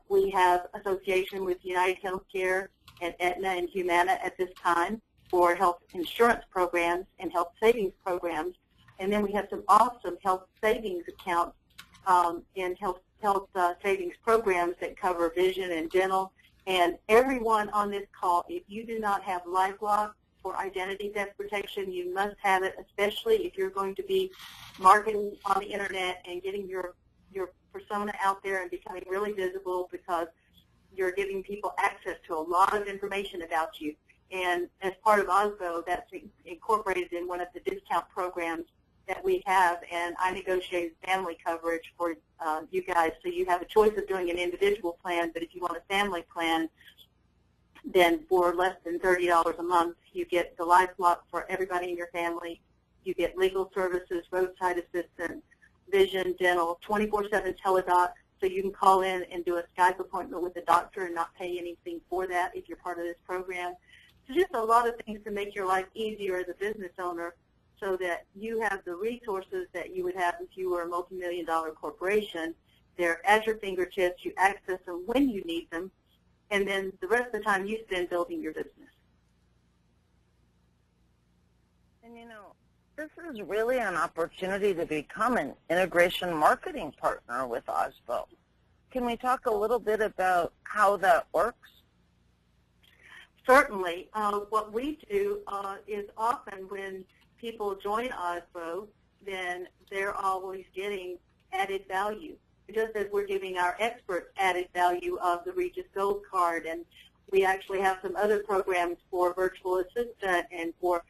C: We have association with United Healthcare and Aetna and Humana at this time for health insurance programs and health savings programs. And then we have some awesome health savings accounts and health savings programs that cover vision and dental. And everyone on this call, if you do not have LifeLock for identity theft protection, you must have it, especially if you're going to be marketing on the internet and getting your persona out there and becoming really visible, because you're giving people access to a lot of information about you. And as part of OSBO, that's incorporated in one of the discount programs that we have, and I negotiated family coverage for you guys. So you have a choice of doing an individual plan, but if you want a family plan, then for less than $30 a month, you get the LifeLock for everybody in your family. You get legal services, roadside assistance, vision, dental, 24/7 teledoc, so you can call in and do a Skype appointment with a doctor and not pay anything for that if you're part of this program. So just a lot of things to make your life easier as a business owner, so that you have the resources that you would have if you were a multi-million-dollar corporation. They're at your fingertips. You access them when you need them, and then the rest of the time you spend building your business.
A: And you know, this is really an opportunity to become an integration marketing partner with OSBO. Can we talk a little bit about how that works?
C: Certainly. What we do is often when people join OSBO, then they're always getting added value, just as we're giving our experts added value of the Regis Gold Card. And we actually have some other programs for virtual assistant and for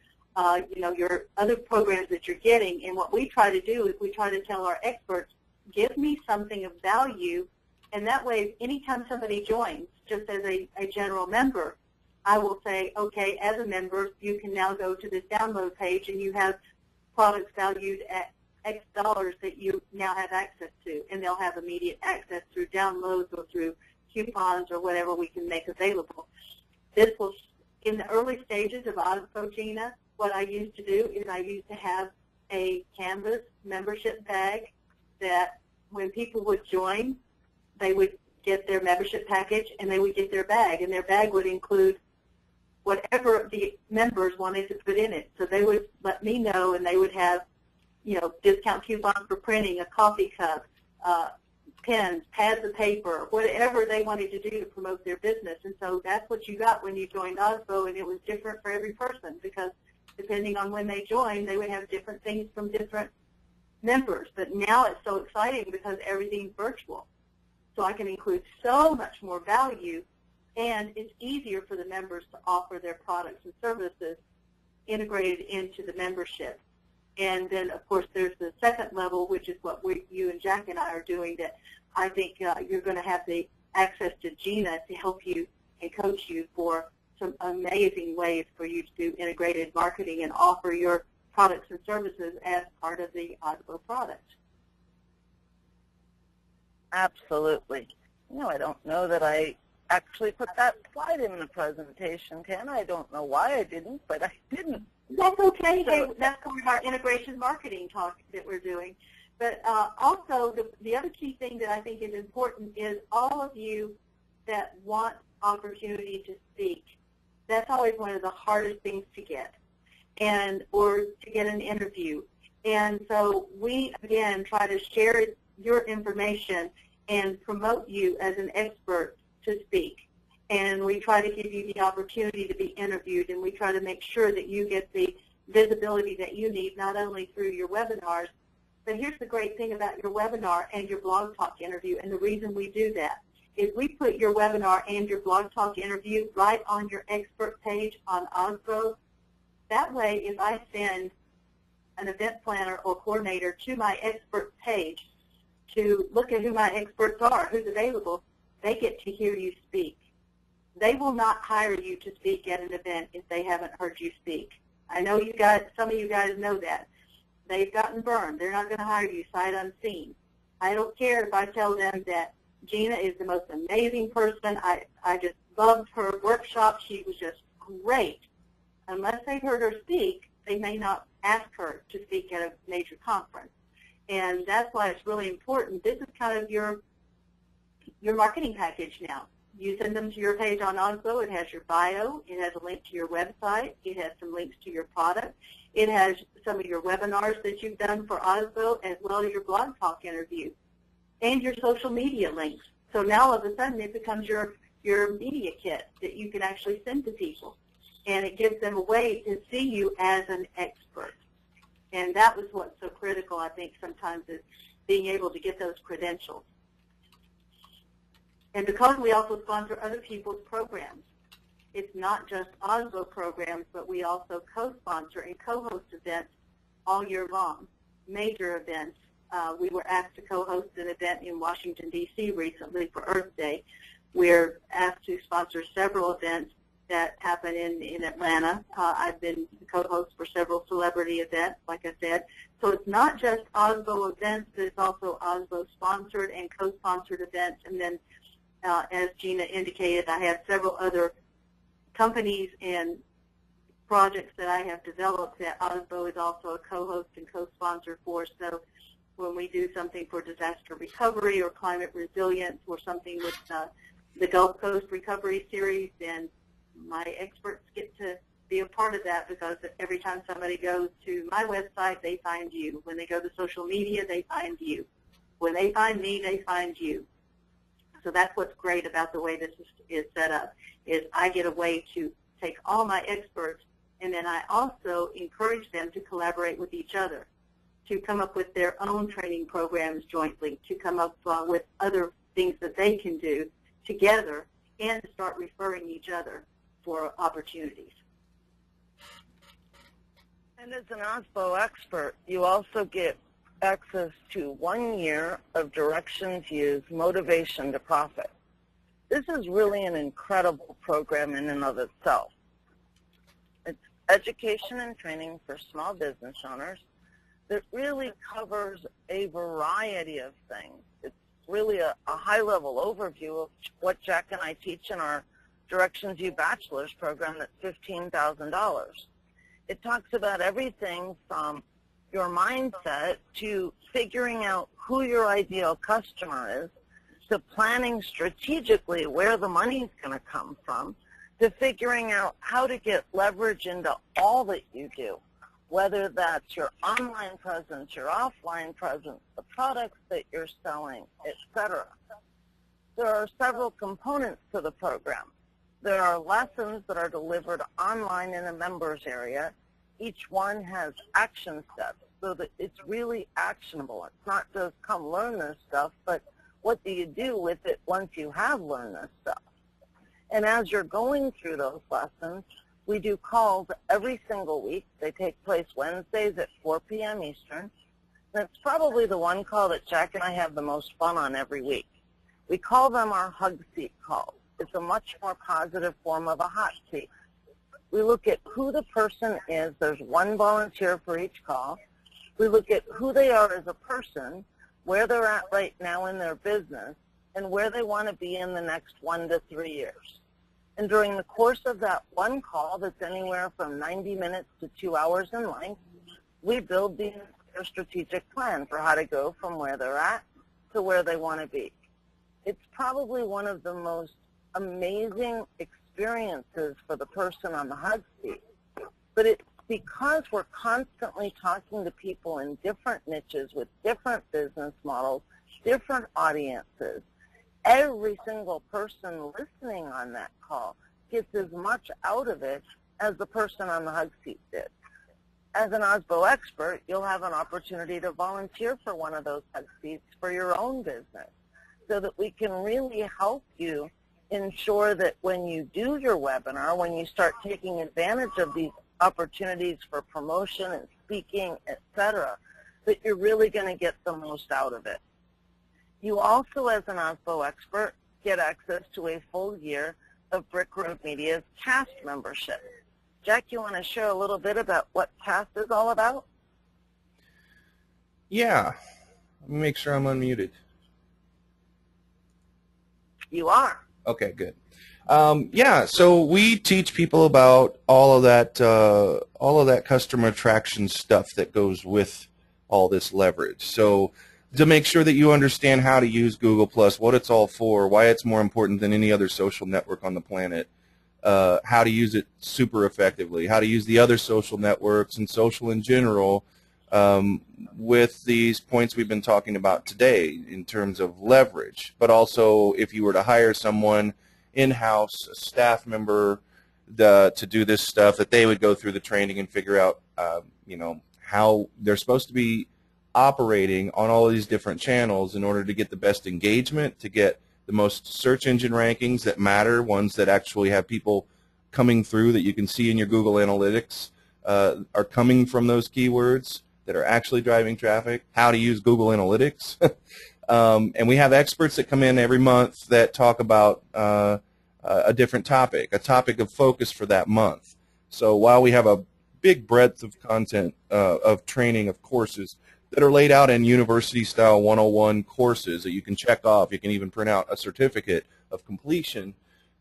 C: your other programs that you're getting. And what we try to do is we try to tell our experts, give me something of value, and that way anytime somebody joins, just as a general member, I will say, okay, as a member, you can now go to this download page and you have products valued at X dollars that you now have access to, and they'll have immediate access through downloads or through coupons or whatever we can make available. This will in the early stages of OSBO, Gina, what I used to do is I used to have a Canvas membership bag that when people would join, they would get their membership package and they would get their bag, and their bag would include whatever the members wanted to put in it. So they would let me know, and they would have, you know, discount coupons for printing, a coffee cup, pens, pads of paper, whatever they wanted to do to promote their business. And so that's what you got when you joined OSBO, and it was different for every person because depending on when they joined, they would have different things from different members. But now it's so exciting because everything's virtual. So I can include so much more value, and it's easier for the members to offer their products and services integrated into the membership. And then, of course, there's the second level, which is what you and Jack and I are doing, that I think you're going to have the access to Gina to help you and coach you for some amazing ways for you to do integrated marketing and offer your products and services as part of the OSBO product.
A: Absolutely. No, I don't know that I actually put that slide in the presentation, Tana. I don't know why I didn't, but I didn't.
C: That's okay. Hey, that's part of our integration marketing talk that we're doing. But also, the other key thing that I think is important is all of you that want opportunity to speak. That's always one of the hardest things to get, or to get an interview. And so we, again, try to share your information and promote you as an expert to speak. And we try to give you the opportunity to be interviewed, and we try to make sure that you get the visibility that you need, not only through your webinars, but here's the great thing about your webinar and your Blog Talk interview, and the reason we do that is we put your webinar and your Blog Talk interview right on your expert page on OSBO. That way, if I send an event planner or coordinator to my expert page to look at who my experts are, who's available, they get to hear you speak. They will not hire you to speak at an event if they haven't heard you speak. I know you guys, some of you guys know that. They've gotten burned. They're not going to hire you sight unseen. I don't care if I tell them that Gina is the most amazing person. I just loved her workshop. She was just great. Unless they've heard her speak, they may not ask her to speak at a major conference. And that's why it's really important. This is kind of your marketing package now. You send them to your page on OSBO. It has your bio. It has a link to your website. It has some links to your product. It has some of your webinars that you've done for OSBO, as well as your Blog Talk interview, and your social media links. So now all of a sudden it becomes your media kit that you can actually send to people. And it gives them a way to see you as an expert. And that was what's so critical, I think, sometimes, is being able to get those credentials. And because we also sponsor other people's programs, it's not just OSBO programs, but we also co-sponsor and co-host events all year long, major events. We were asked to co-host an event in Washington, D.C. recently for Earth Day. We're asked to sponsor several events that happen in Atlanta. I've been the co-host for several celebrity events, like I said. So it's not just OSBO events, but it's also OSBO-sponsored and co-sponsored events. And then, as Gina indicated, I have several other companies and projects that I have developed that OSBO is also a co-host and co-sponsor for. So when we do something for disaster recovery or climate resilience or something with the Gulf Coast Recovery Series, then my experts get to be a part of that, because every time somebody goes to my website, they find you. When they go to social media, they find you. When they find me, they find you. So that's what's great about the way this is set up, is I get a way to take all my experts, and then I also encourage them to collaborate with each other, to come up with their own training programs jointly, to come up with other things that they can do together, and to start referring each other for opportunities.
A: And as an OSBO expert, you also get access to 1 year of Directions Used Motivation to Profit. This is really an incredible program in and of itself. It's education and training for small business owners that really covers a variety of things. It's really a high-level overview of what Jack and I teach in our Directions You Bachelor's program that's $15,000. It talks about everything from your mindset to figuring out who your ideal customer is, to planning strategically where the money's going to come from, to figuring out how to get leverage into all that you do, whether that's your online presence, your offline presence, the products that you're selling, etc. There are several components to the program. There are lessons that are delivered online in a members area. Each one has action steps so that it's really actionable. It's not just come learn this stuff, but what do you do with it once you have learned this stuff? And as you're going through those lessons, we do calls every single week. They take place Wednesdays at 4 p.m. Eastern. That's probably the one call that Jack and I have the most fun on every week. We call them our hug seat calls. It's a much more positive form of a hot seat. We look at who the person is. There's one volunteer for each call. We look at who they are as a person, where they're at right now in their business, and where they want to be in the next 1 to 3 years. And during the course of that one call that's anywhere from 90 minutes to 2 hours in length, we build the entire strategic plan for how to go from where they're at to where they want to be. It's probably one of the most amazing experiences for the person on the hug seat. But it's because we're constantly talking to people in different niches with different business models, different audiences. Every single person listening on that call gets as much out of it as the person on the hug seat did. As an OSBO expert, you'll have an opportunity to volunteer for one of those hug seats for your own business so that we can really help you ensure that when you do your webinar, when you start taking advantage of these opportunities for promotion and speaking, etc., that you're really going to get the most out of it. You also, as an OSBO expert, get access to a full year of Brick Road Media's CAST membership. Jack, you want to share a little bit about what CAST is all about?
B: Yeah. Let me make sure I'm unmuted.
A: You are.
B: Okay, good. Yeah, so we teach people about all of that customer attraction stuff that goes with all this leverage. So to make sure that you understand how to use Google+, what it's all for, why it's more important than any other social network on the planet, how to use it super effectively, how to use the other social networks and social in general with these points we've been talking about today in terms of leverage. But also if you were to hire someone in-house, a staff member to do this stuff, that they would go through the training and figure out how they're supposed to be operating on all of these different channels in order to get the best engagement, to get the most search engine rankings that matter, ones that actually have people coming through that you can see in your Google Analytics are coming from those keywords that are actually driving traffic, how to use Google Analytics. And we have experts that come in every month that talk about a different topic, a topic of focus for that month. So while we have a big breadth of content of training, of courses that are laid out in university-style 101 courses that you can check off, you can even print out a certificate of completion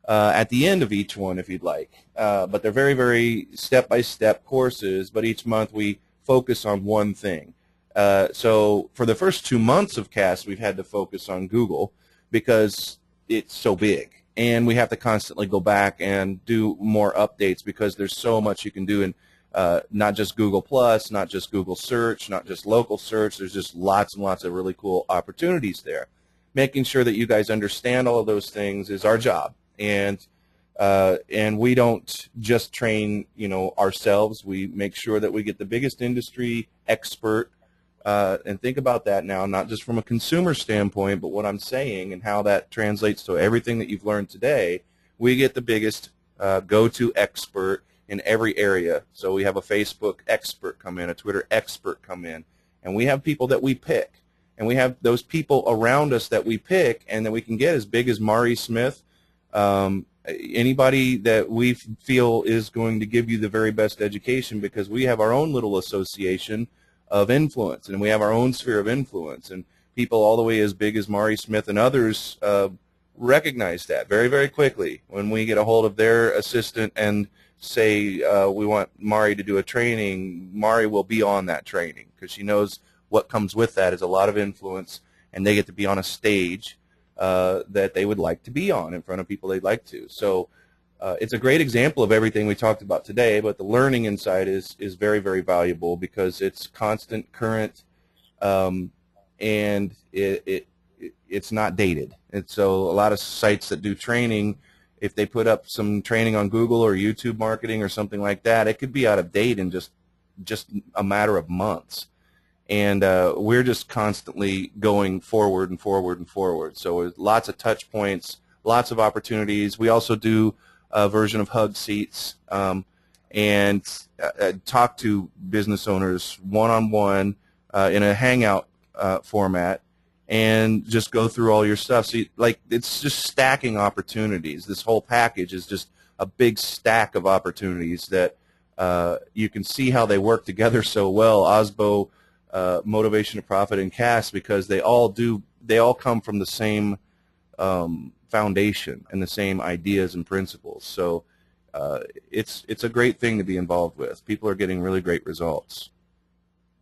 B: at the end of each one if you'd like. But they're very, very step-by-step courses, but each month we focus on one thing. So for the first 2 months of CAST, we've had to focus on Google because it's so big. And we have to constantly go back and do more updates because there's so much you can do in not just Google+, not just Google Search, not just local search. There's just lots and lots of really cool opportunities there. Making sure that you guys understand all of those things is our job. And we don't just train, ourselves. We make sure that we get the biggest industry expert. And think about that now, not just from a consumer standpoint, but what I'm saying and how that translates to everything that you've learned today. We get the biggest go-to expert in every area. So we have a Facebook expert come in, a Twitter expert come in, and we have people that we pick. And we have those people around us that we pick and that we can get as big as Mari Smith, anybody that we feel is going to give you the very best education, because we have our own little association of influence, and we have our own sphere of influence, and people all the way as big as Mari Smith and others recognize that very, very quickly when we get a hold of their assistant and say we want Mari to do a training. Mari will be on that training because she knows what comes with that is a lot of influence, and they get to be on a stage that they would like to be on in front of people they'd like to. So it's a great example of everything we talked about today, but the learning inside is very, very valuable because it's constant, current, and it's not dated. And so a lot of sites that do training, if they put up some training on Google or YouTube marketing or something like that, it could be out of date in just a matter of months. And we're just constantly going forward and forward and forward. So lots of touch points, lots of opportunities. We also do a version of Hug Seats and talk to business owners one-on-one in a hangout format and just go through all your stuff. So it's just stacking opportunities. This whole package is just a big stack of opportunities that you can see how they work together so well. OSBO, Motivation to Profit, and CAST, because they all come from the same foundation and the same ideas and principles. So it's a great thing to be involved with. People are getting really great results.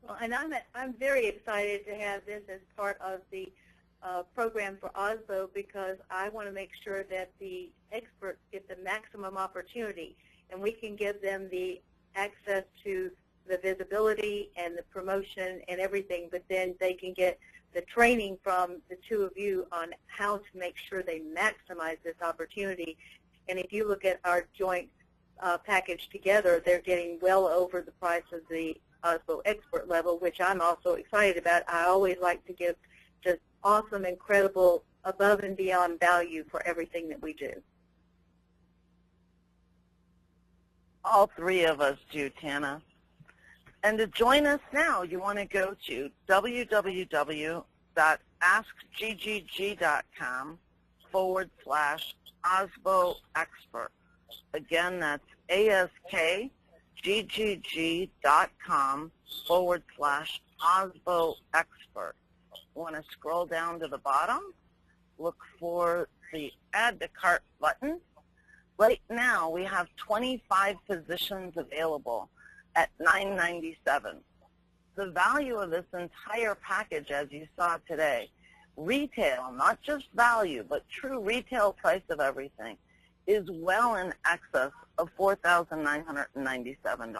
C: Well, and I'm very excited to have this as part of the program for OSBO because I want to make sure that the experts get the maximum opportunity, and we can give them the access to the visibility and the promotion and everything, but then they can get the training from the two of you on how to make sure they maximize this opportunity. And if you look at our joint package together, they're getting well over the price of the OSBO expert level, which I'm also excited about. I always like to give just awesome, incredible, above and beyond value for everything that we do.
A: All three of us do, Tana. And to join us now, you want to go to www.askggg.com/OSBO expert. Again, that's askggg.com/OSBO expert. You want to scroll down to the bottom, look for the Add to Cart button. Right now, we have 25 positions available at $9.97. The value of this entire package, as you saw today, retail, not just value, but true retail price of everything, is well in excess of $4,997.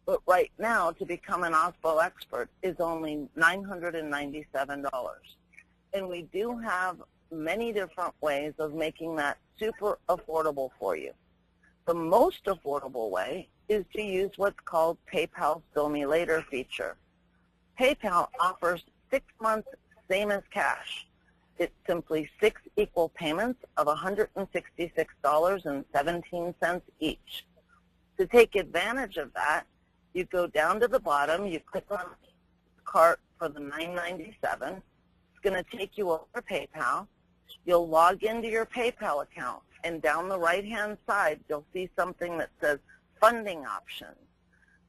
A: But right now, to become an OSBO expert is only $997. And we do have many different ways of making that super affordable for you. The most affordable way is to use what's called PayPal's Bill Me Later feature. PayPal offers 6 months same as cash. It's simply 6 equal payments of $166.17 each. To take advantage of that, you go down to the bottom, you click on the cart for the $9.97. It's going to take you over PayPal. You'll log into your PayPal account, and down the right-hand side, you'll see something that says funding options.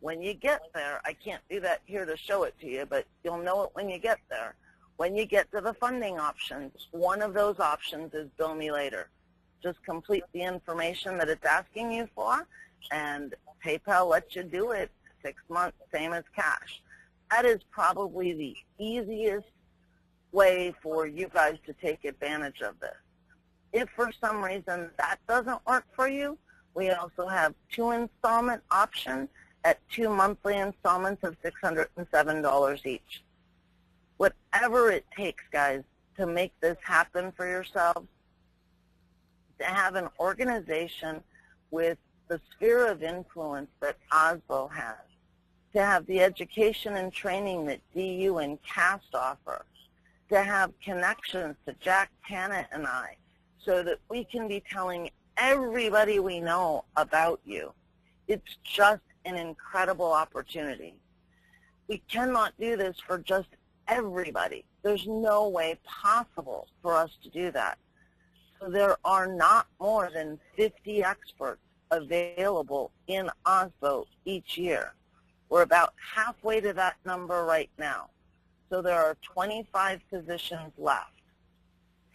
A: When you get there, I can't do that here to show it to you, but you'll know it when you get there. When you get to the funding options, one of those options is Bill Me Later. Just complete the information that it's asking you for, and PayPal lets you do it 6 months, same as cash. That is probably the easiest way for you guys to take advantage of this. If for some reason that doesn't work for you, we also have 2 installment option at 2 monthly installments of $607 each. Whatever it takes, guys, to make this happen for yourselves, to have an organization with the sphere of influence that OSBO has, to have the education and training that DU and CAST offer, to have connections to Jack, Tana, and I, so that we can be telling everybody we know about you. It's just an incredible opportunity. We cannot do this for just everybody. There's no way possible for us to do that. So there are not more than 50 experts available in OSBO each year. We're about halfway to that number right now. So there are 25 positions left.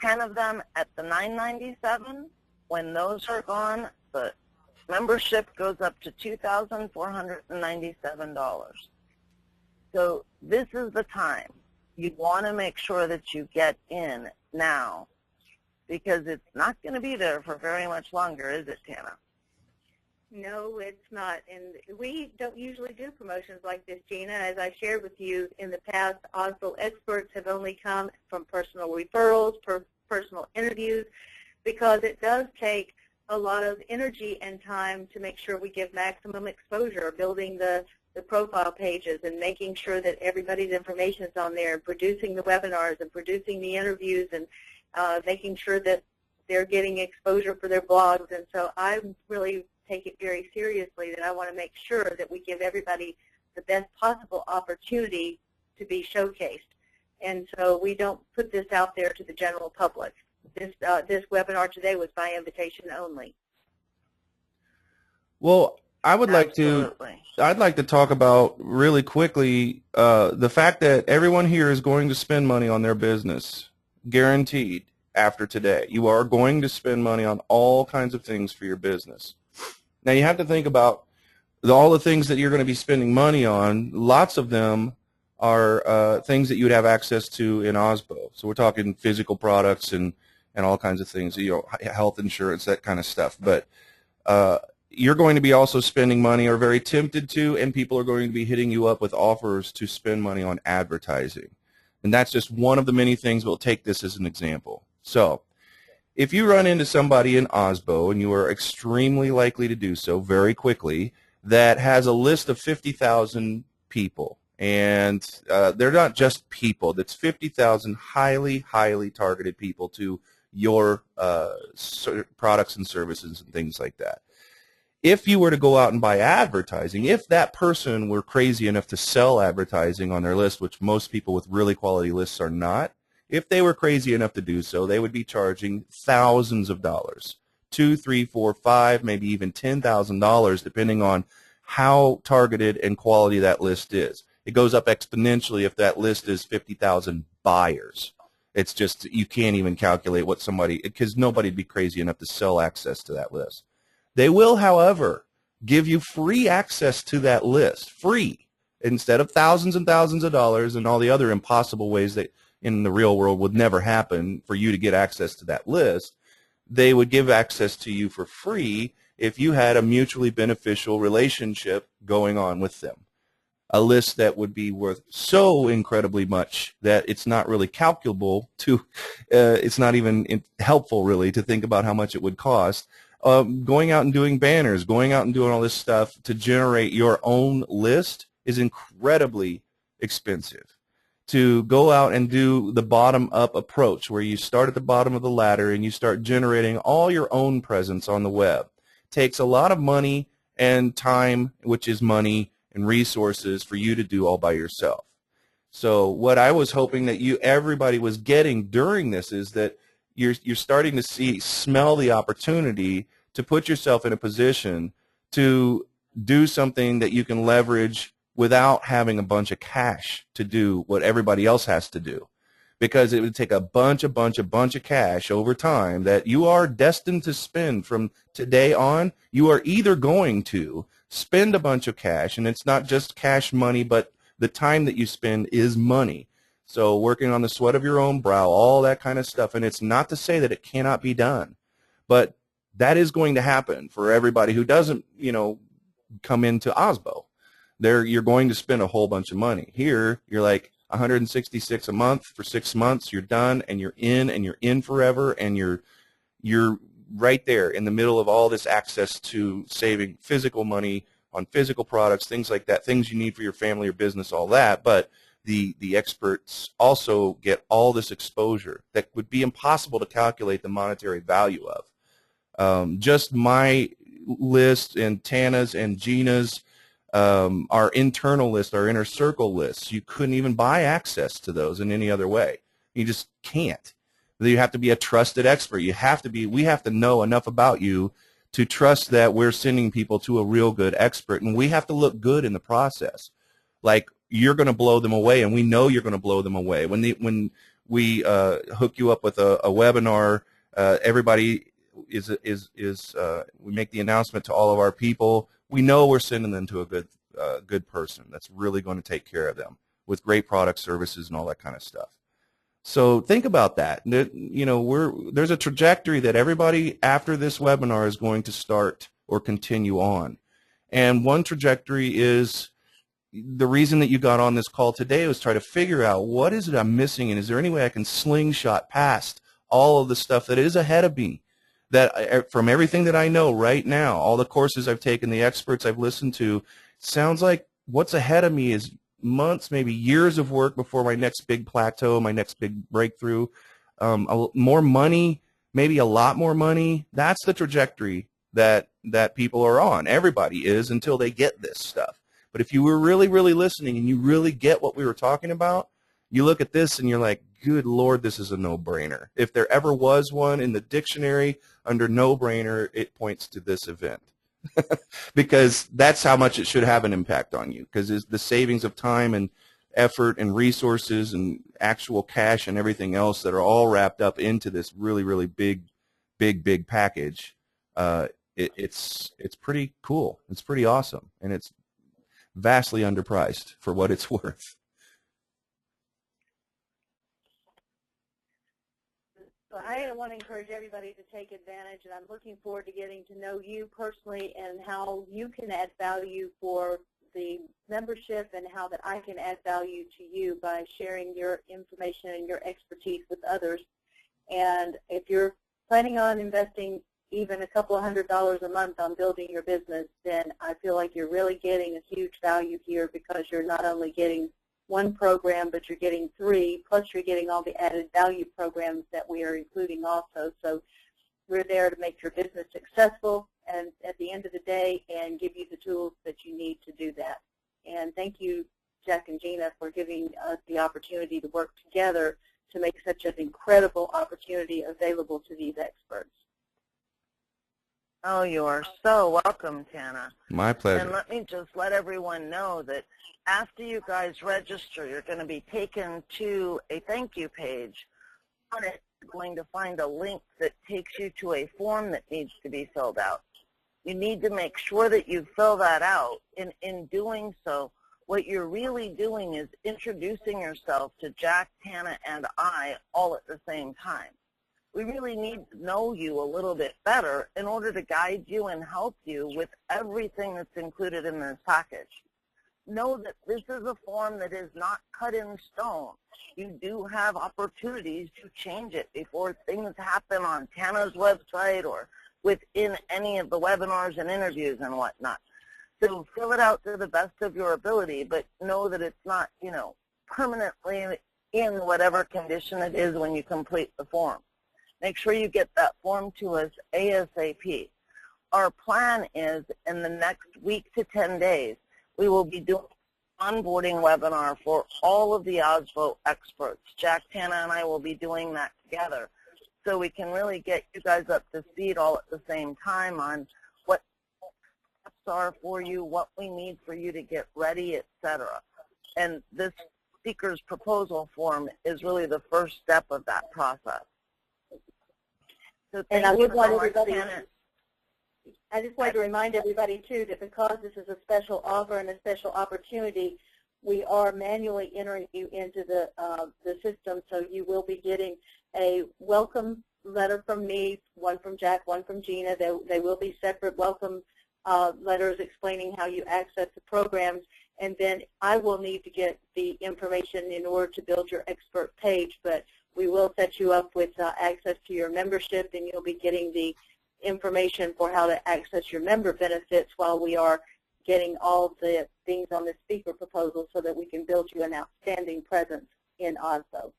A: 10 of them at the $9.97. When those are gone, the membership goes up to $2,497. So this is the time. You want to make sure that you get in now, because it's not going to be there for very much longer, is it, Tana?
C: No, it's not. And we don't usually do promotions like this, Gina. As I shared with you in the past, Osbo experts have only come from personal referrals, personal interviews, because it does take a lot of energy and time to make sure we give maximum exposure, building the profile pages and making sure that everybody's information is on there, and producing the webinars and producing the interviews, and making sure that they're getting exposure for their blogs. And so I really take it very seriously that I want to make sure that we give everybody the best possible opportunity to be showcased. And so we don't put this out there to the general public. This webinar today was by invitation only.
B: Well, I'd like to talk about really quickly the fact that everyone here is going to spend money on their business, guaranteed, after today. You are going to spend money on all kinds of things for your business. Now, you have to think about all the things that you're going to be spending money on. Lots of them are things that you would have access to in Osbo. So we're talking physical products and all kinds of things, health insurance, that kind of stuff. But you're going to be also spending money, or very tempted to, and people are going to be hitting you up with offers to spend money on advertising. And that's just one of the many things. We'll take this as an example. So if you run into somebody in Osbo, and you are extremely likely to do so very quickly, that has a list of 50,000 people, and they're not just people, that's 50,000 highly, highly targeted people to your products and services and things like that. If you were to go out and buy advertising, if that person were crazy enough to sell advertising on their list, which most people with really quality lists are not, if they were crazy enough to do so, they would be charging thousands of dollars, $2,000, $3,000, $4,000, $5,000, maybe even $10,000, depending on how targeted and quality that list is. It goes up exponentially if that list is 50,000 buyers. It's just, you can't even calculate what somebody, because nobody'd be crazy enough to sell access to that list. They will, however, give you free access to that list, free, instead of thousands and thousands of dollars and all the other impossible ways that in the real world would never happen for you to get access to that list. They would give access to you for free if you had a mutually beneficial relationship going on with them. A list that would be worth so incredibly much that it's not really calculable to, it's not even helpful really to think about how much it would cost. Going out and doing banners, going out and doing all this stuff to generate your own list is incredibly expensive. To go out and do the bottom-up approach, where you start at the bottom of the ladder and you start generating all your own presence on the web, takes a lot of money and time, which is money and resources, for you to do all by yourself. So what I was hoping that everybody was getting during this is that you're starting to smell the opportunity to put yourself in a position to do something that you can leverage without having a bunch of cash to do what everybody else has to do. Because it would take a bunch of cash over time that you are destined to spend from today on. You are either going to spend a bunch of cash, and it's not just cash money, but the time that you spend is money. So working on the sweat of your own brow, all that kind of stuff. And it's not to say that it cannot be done, but that is going to happen for everybody who doesn't, come into Osbo. You're going to spend a whole bunch of money. Here, you're like $166 a month for 6 months. You're done, and you're in forever, and you're right there in the middle of all this access to saving physical money on physical products, things like that, things you need for your family or business, all that. But the experts also get all this exposure that would be impossible to calculate the monetary value of. Just my list and Tana's and Gina's, our internal list, our inner circle lists, you couldn't even buy access to those in any other way. You just can't. You have to be a trusted expert. We have to know enough about you to trust that we're sending people to a real good expert, and we have to look good in the process. Like, you're going to blow them away, and we know you're going to blow them away. When we hook you up with a webinar. Everybody we make the announcement to all of our people. We know we're sending them to a good person that's really going to take care of them with great product services and all that kind of stuff. So think about that. You know, there's a trajectory that everybody after this webinar is going to start or continue on. And one trajectory is the reason that you got on this call today was try to figure out what is it I'm missing, and is there any way I can slingshot past all of the stuff that is ahead of me, that from everything that I know right now, all the courses I've taken, the experts I've listened to, sounds like what's ahead of me is months, maybe years of work before my next big plateau, my next big breakthrough, more money, maybe a lot more money. That's the trajectory that people are on. Everybody is until they get this stuff. But if you were really, really listening and you really get what we were talking about, you look at this and you're like, good Lord, this is a no-brainer. If there ever was one in the dictionary under no-brainer, it points to this event. Because that's how much it should have an impact on you, because it's the savings of time and effort and resources and actual cash and everything else that are all wrapped up into this really, really big package. It's pretty cool. It's pretty awesome, and it's vastly underpriced for what it's worth.
C: So I want to encourage everybody to take advantage, and I'm looking forward to getting to know you personally and how you can add value for the membership and how that I can add value to you by sharing your information and your expertise with others. And if you're planning on investing even a couple of $100s a month on building your business, then I feel like you're really getting a huge value here, because you're not only getting one program, but you're getting 3, plus you're getting all the added value programs that we are including also. So we're there to make your business successful and at the end of the day and give you the tools that you need to do that. And thank you, Jack and Gina, for giving us the opportunity to work together to make such an incredible opportunity available to these experts.
A: Oh, you are so welcome, Tana.
B: My pleasure.
A: And let me just let everyone know that after you guys register, you're going to be taken to a thank you page. On it, you're going to find a link that takes you to a form that needs to be filled out. You need to make sure that you fill that out. In doing so, what you're really doing is introducing yourself to Jack, Tana, and I all at the same time. We really need to know you a little bit better in order to guide you and help you with everything that's included in this package. Know that this is a form that is not cut in stone. You do have opportunities to change it before things happen on Tana's website or within any of the webinars and interviews and whatnot. So fill it out to the best of your ability, but know that it's not, you know, permanently in whatever condition it is when you complete the form. Make sure you get that form to us ASAP. Our plan is in the next week to 10 days, we will be doing an onboarding webinar for all of the OSVO experts. Jack, Tana, and I will be doing that together, so we can really get you guys up to speed all at the same time on what steps are for you, what we need for you to get ready, etc. And this speaker's proposal form is really the first step of that process. So
C: and I would want everybody,
A: Tana.
C: I just wanted to remind everybody, too, that because this is a special offer and a special opportunity, we are manually entering you into the system, so you will be getting a welcome letter from me, one from Jack, one from Gina. They will be separate welcome letters explaining how you access the programs, and then I will need to get the information in order to build your expert page, but we will set you up with access to your membership, and you'll be getting the information for how to access your member benefits while we are getting all the things on the speaker proposal so that we can build you an outstanding presence in OSVO.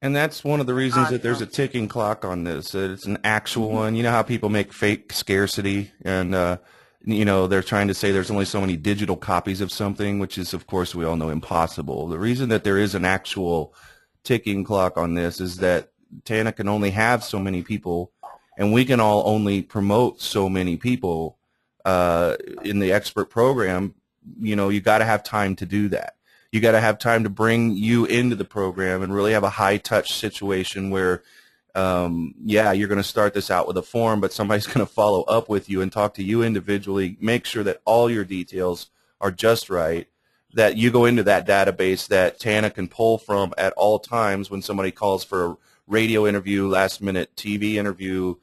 B: And that's one of the reasons that there's a ticking clock on this. It's an actual one. You know how people make fake scarcity, and you know, they're trying to say there's only so many digital copies of something, which is, of course, we all know impossible. The reason that there is an actual ticking clock on this is that Tana can only have so many people, and we can all only promote so many people in the expert program. You know, you got to have time to do that. You got to have time to bring you into the program and really have a high-touch situation where, yeah, you're going to start this out with a form, but somebody's going to follow up with you and talk to you individually, make sure that all your details are just right, that you go into that database that Tana can pull from at all times when somebody calls for a radio interview, last-minute TV interview,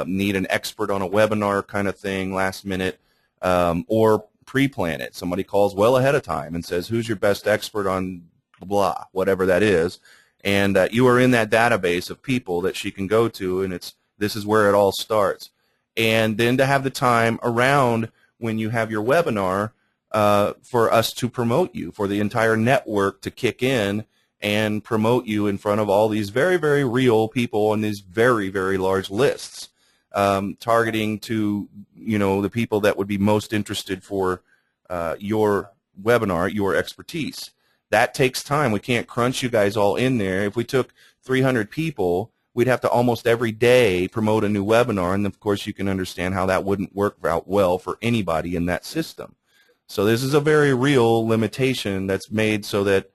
B: need an expert on a webinar kind of thing last minute, or pre-plan it. Somebody calls well ahead of time and says, who's your best expert on blah, whatever that is, and you are in that database of people that she can go to, and this is where it all starts. And then to have the time around when you have your webinar for us to promote you, for the entire network to kick in and promote you in front of all these very, very real people on these very, very large lists, targeting to, you know, the people that would be most interested for your webinar, your expertise. That takes time. We can't crunch you guys all in there. If we took 300 people, we'd have to almost every day promote a new webinar, and of course you can understand how that wouldn't work out well for anybody in that system. So this is a very real limitation that's made so that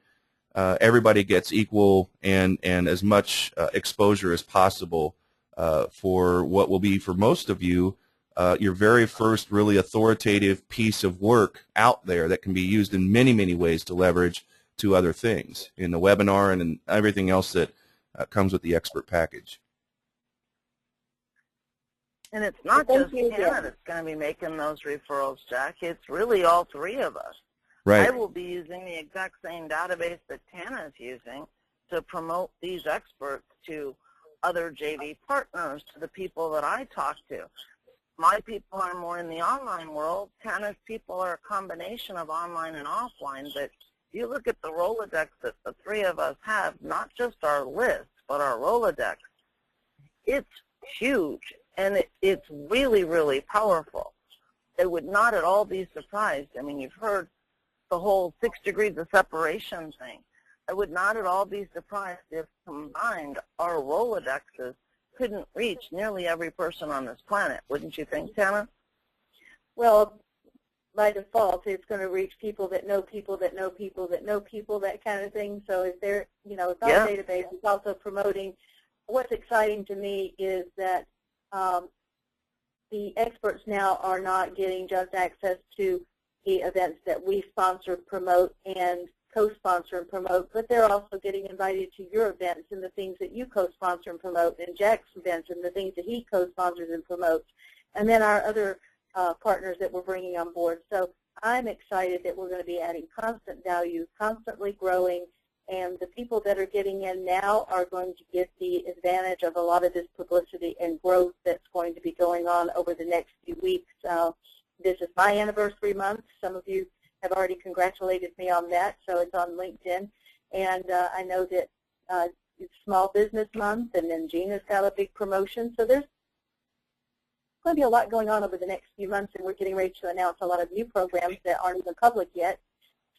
B: everybody gets equal and as much exposure as possible for what will be, for most of you, your very first really authoritative piece of work out there that can be used in many, many ways to leverage to other things in the webinar and in everything else that comes with the expert package.
A: And it's not just Tana that's going to be making those referrals, Jack. It's really all three of us.
B: Right.
A: I will be using the exact same database that Tana is using to promote these experts to other JV partners, to the people that I talk to. My people are more in the online world. Tana's people are a combination of online and offline. But you look at the Rolodex that the three of us have, not just our list, but our Rolodex. It's huge, and it's really, really powerful. I would not at all be surprised. I mean, you've heard the whole 6 degrees of separation thing. I would not at all be surprised if combined our Rolodexes couldn't reach nearly every person on this planet. Wouldn't you think, Tana?
C: Well, by default, it's going to reach people that know people that know people that know people, that kind of thing. So if they're, you know, it's our database. It's also promoting. What's exciting to me is that the experts now are not getting just access to the events that we sponsor, promote, and co-sponsor and promote, but they're also getting invited to your events and the things that you co-sponsor and promote, and Jack's events and the things that he co-sponsors and promotes, and then our other partners that we're bringing on board. So I'm excited that we're going to be adding constant value, constantly growing, and the people that are getting in now are going to get the advantage of a lot of this publicity and growth that's going to be going on over the next few weeks. This is my anniversary month. Some of you have already congratulated me on that, so it's on LinkedIn. And I know that it's Small Business Month, and then Gina's got a big promotion. So there's going to be a lot going on over the next few months, and we're getting ready to announce a lot of new programs that aren't even public yet.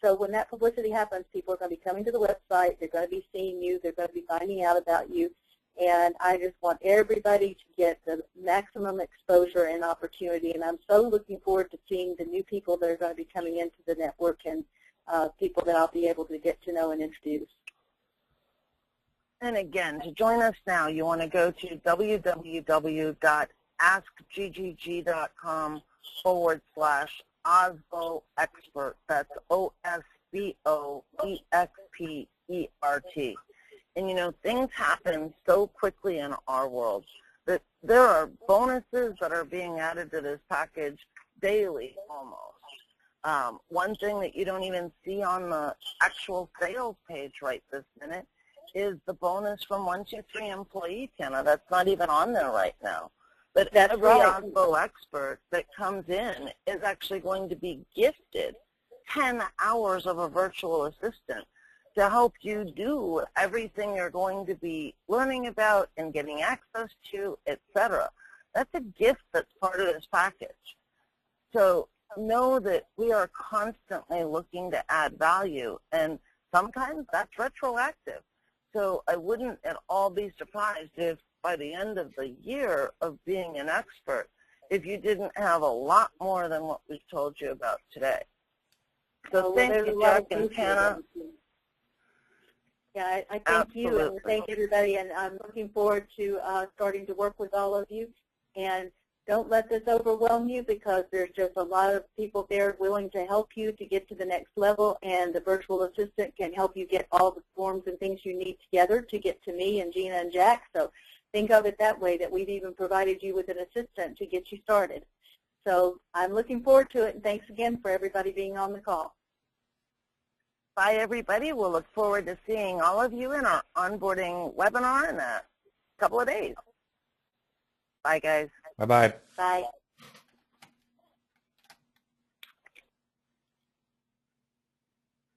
C: So when that publicity happens, people are going to be coming to the website. They're going to be seeing you. They're going to be finding out about you. And I just want everybody to get the maximum exposure and opportunity. And I'm so looking forward to seeing the new people that are going to be coming into the network and people that I'll be able to get to know and introduce.
A: And again, to join us now, you want to go to www.askgg.com/OSBO expert. That's OSBOEXPERT. And, you know, things happen so quickly in our world that there are bonuses that are being added to this package daily almost. One thing that you don't even see on the actual sales page right this minute is the bonus from 123 employee, Tana. That's not even on there right now. But every OSBO expert that comes in is actually going to be gifted 10 hours of a virtual assistant to help you do everything you're going to be learning about and getting access to, etc. That's a gift that's part of this package. So know that we are constantly looking to add value, and sometimes that's retroactive. So I wouldn't at all be surprised if by the end of the year of being an expert, if you didn't have a lot more than what we've told you about today. So thank you, Jack and Tana.
C: Yeah, I thank you and thank everybody, and I'm looking forward to starting to work with all of you. And don't let this overwhelm you, because there's just a lot of people there willing to help you to get to the next level, and the virtual assistant can help you get all the forms and things you need together to get to me and Gina and Jack. So think of it that way, that we've even provided you with an assistant to get you started. So I'm looking forward to it, and thanks again for everybody being on the call.
A: Bye, everybody. We'll look forward to seeing all of you in our onboarding webinar in a couple of days. Bye, guys.
B: Bye-bye.
C: Bye.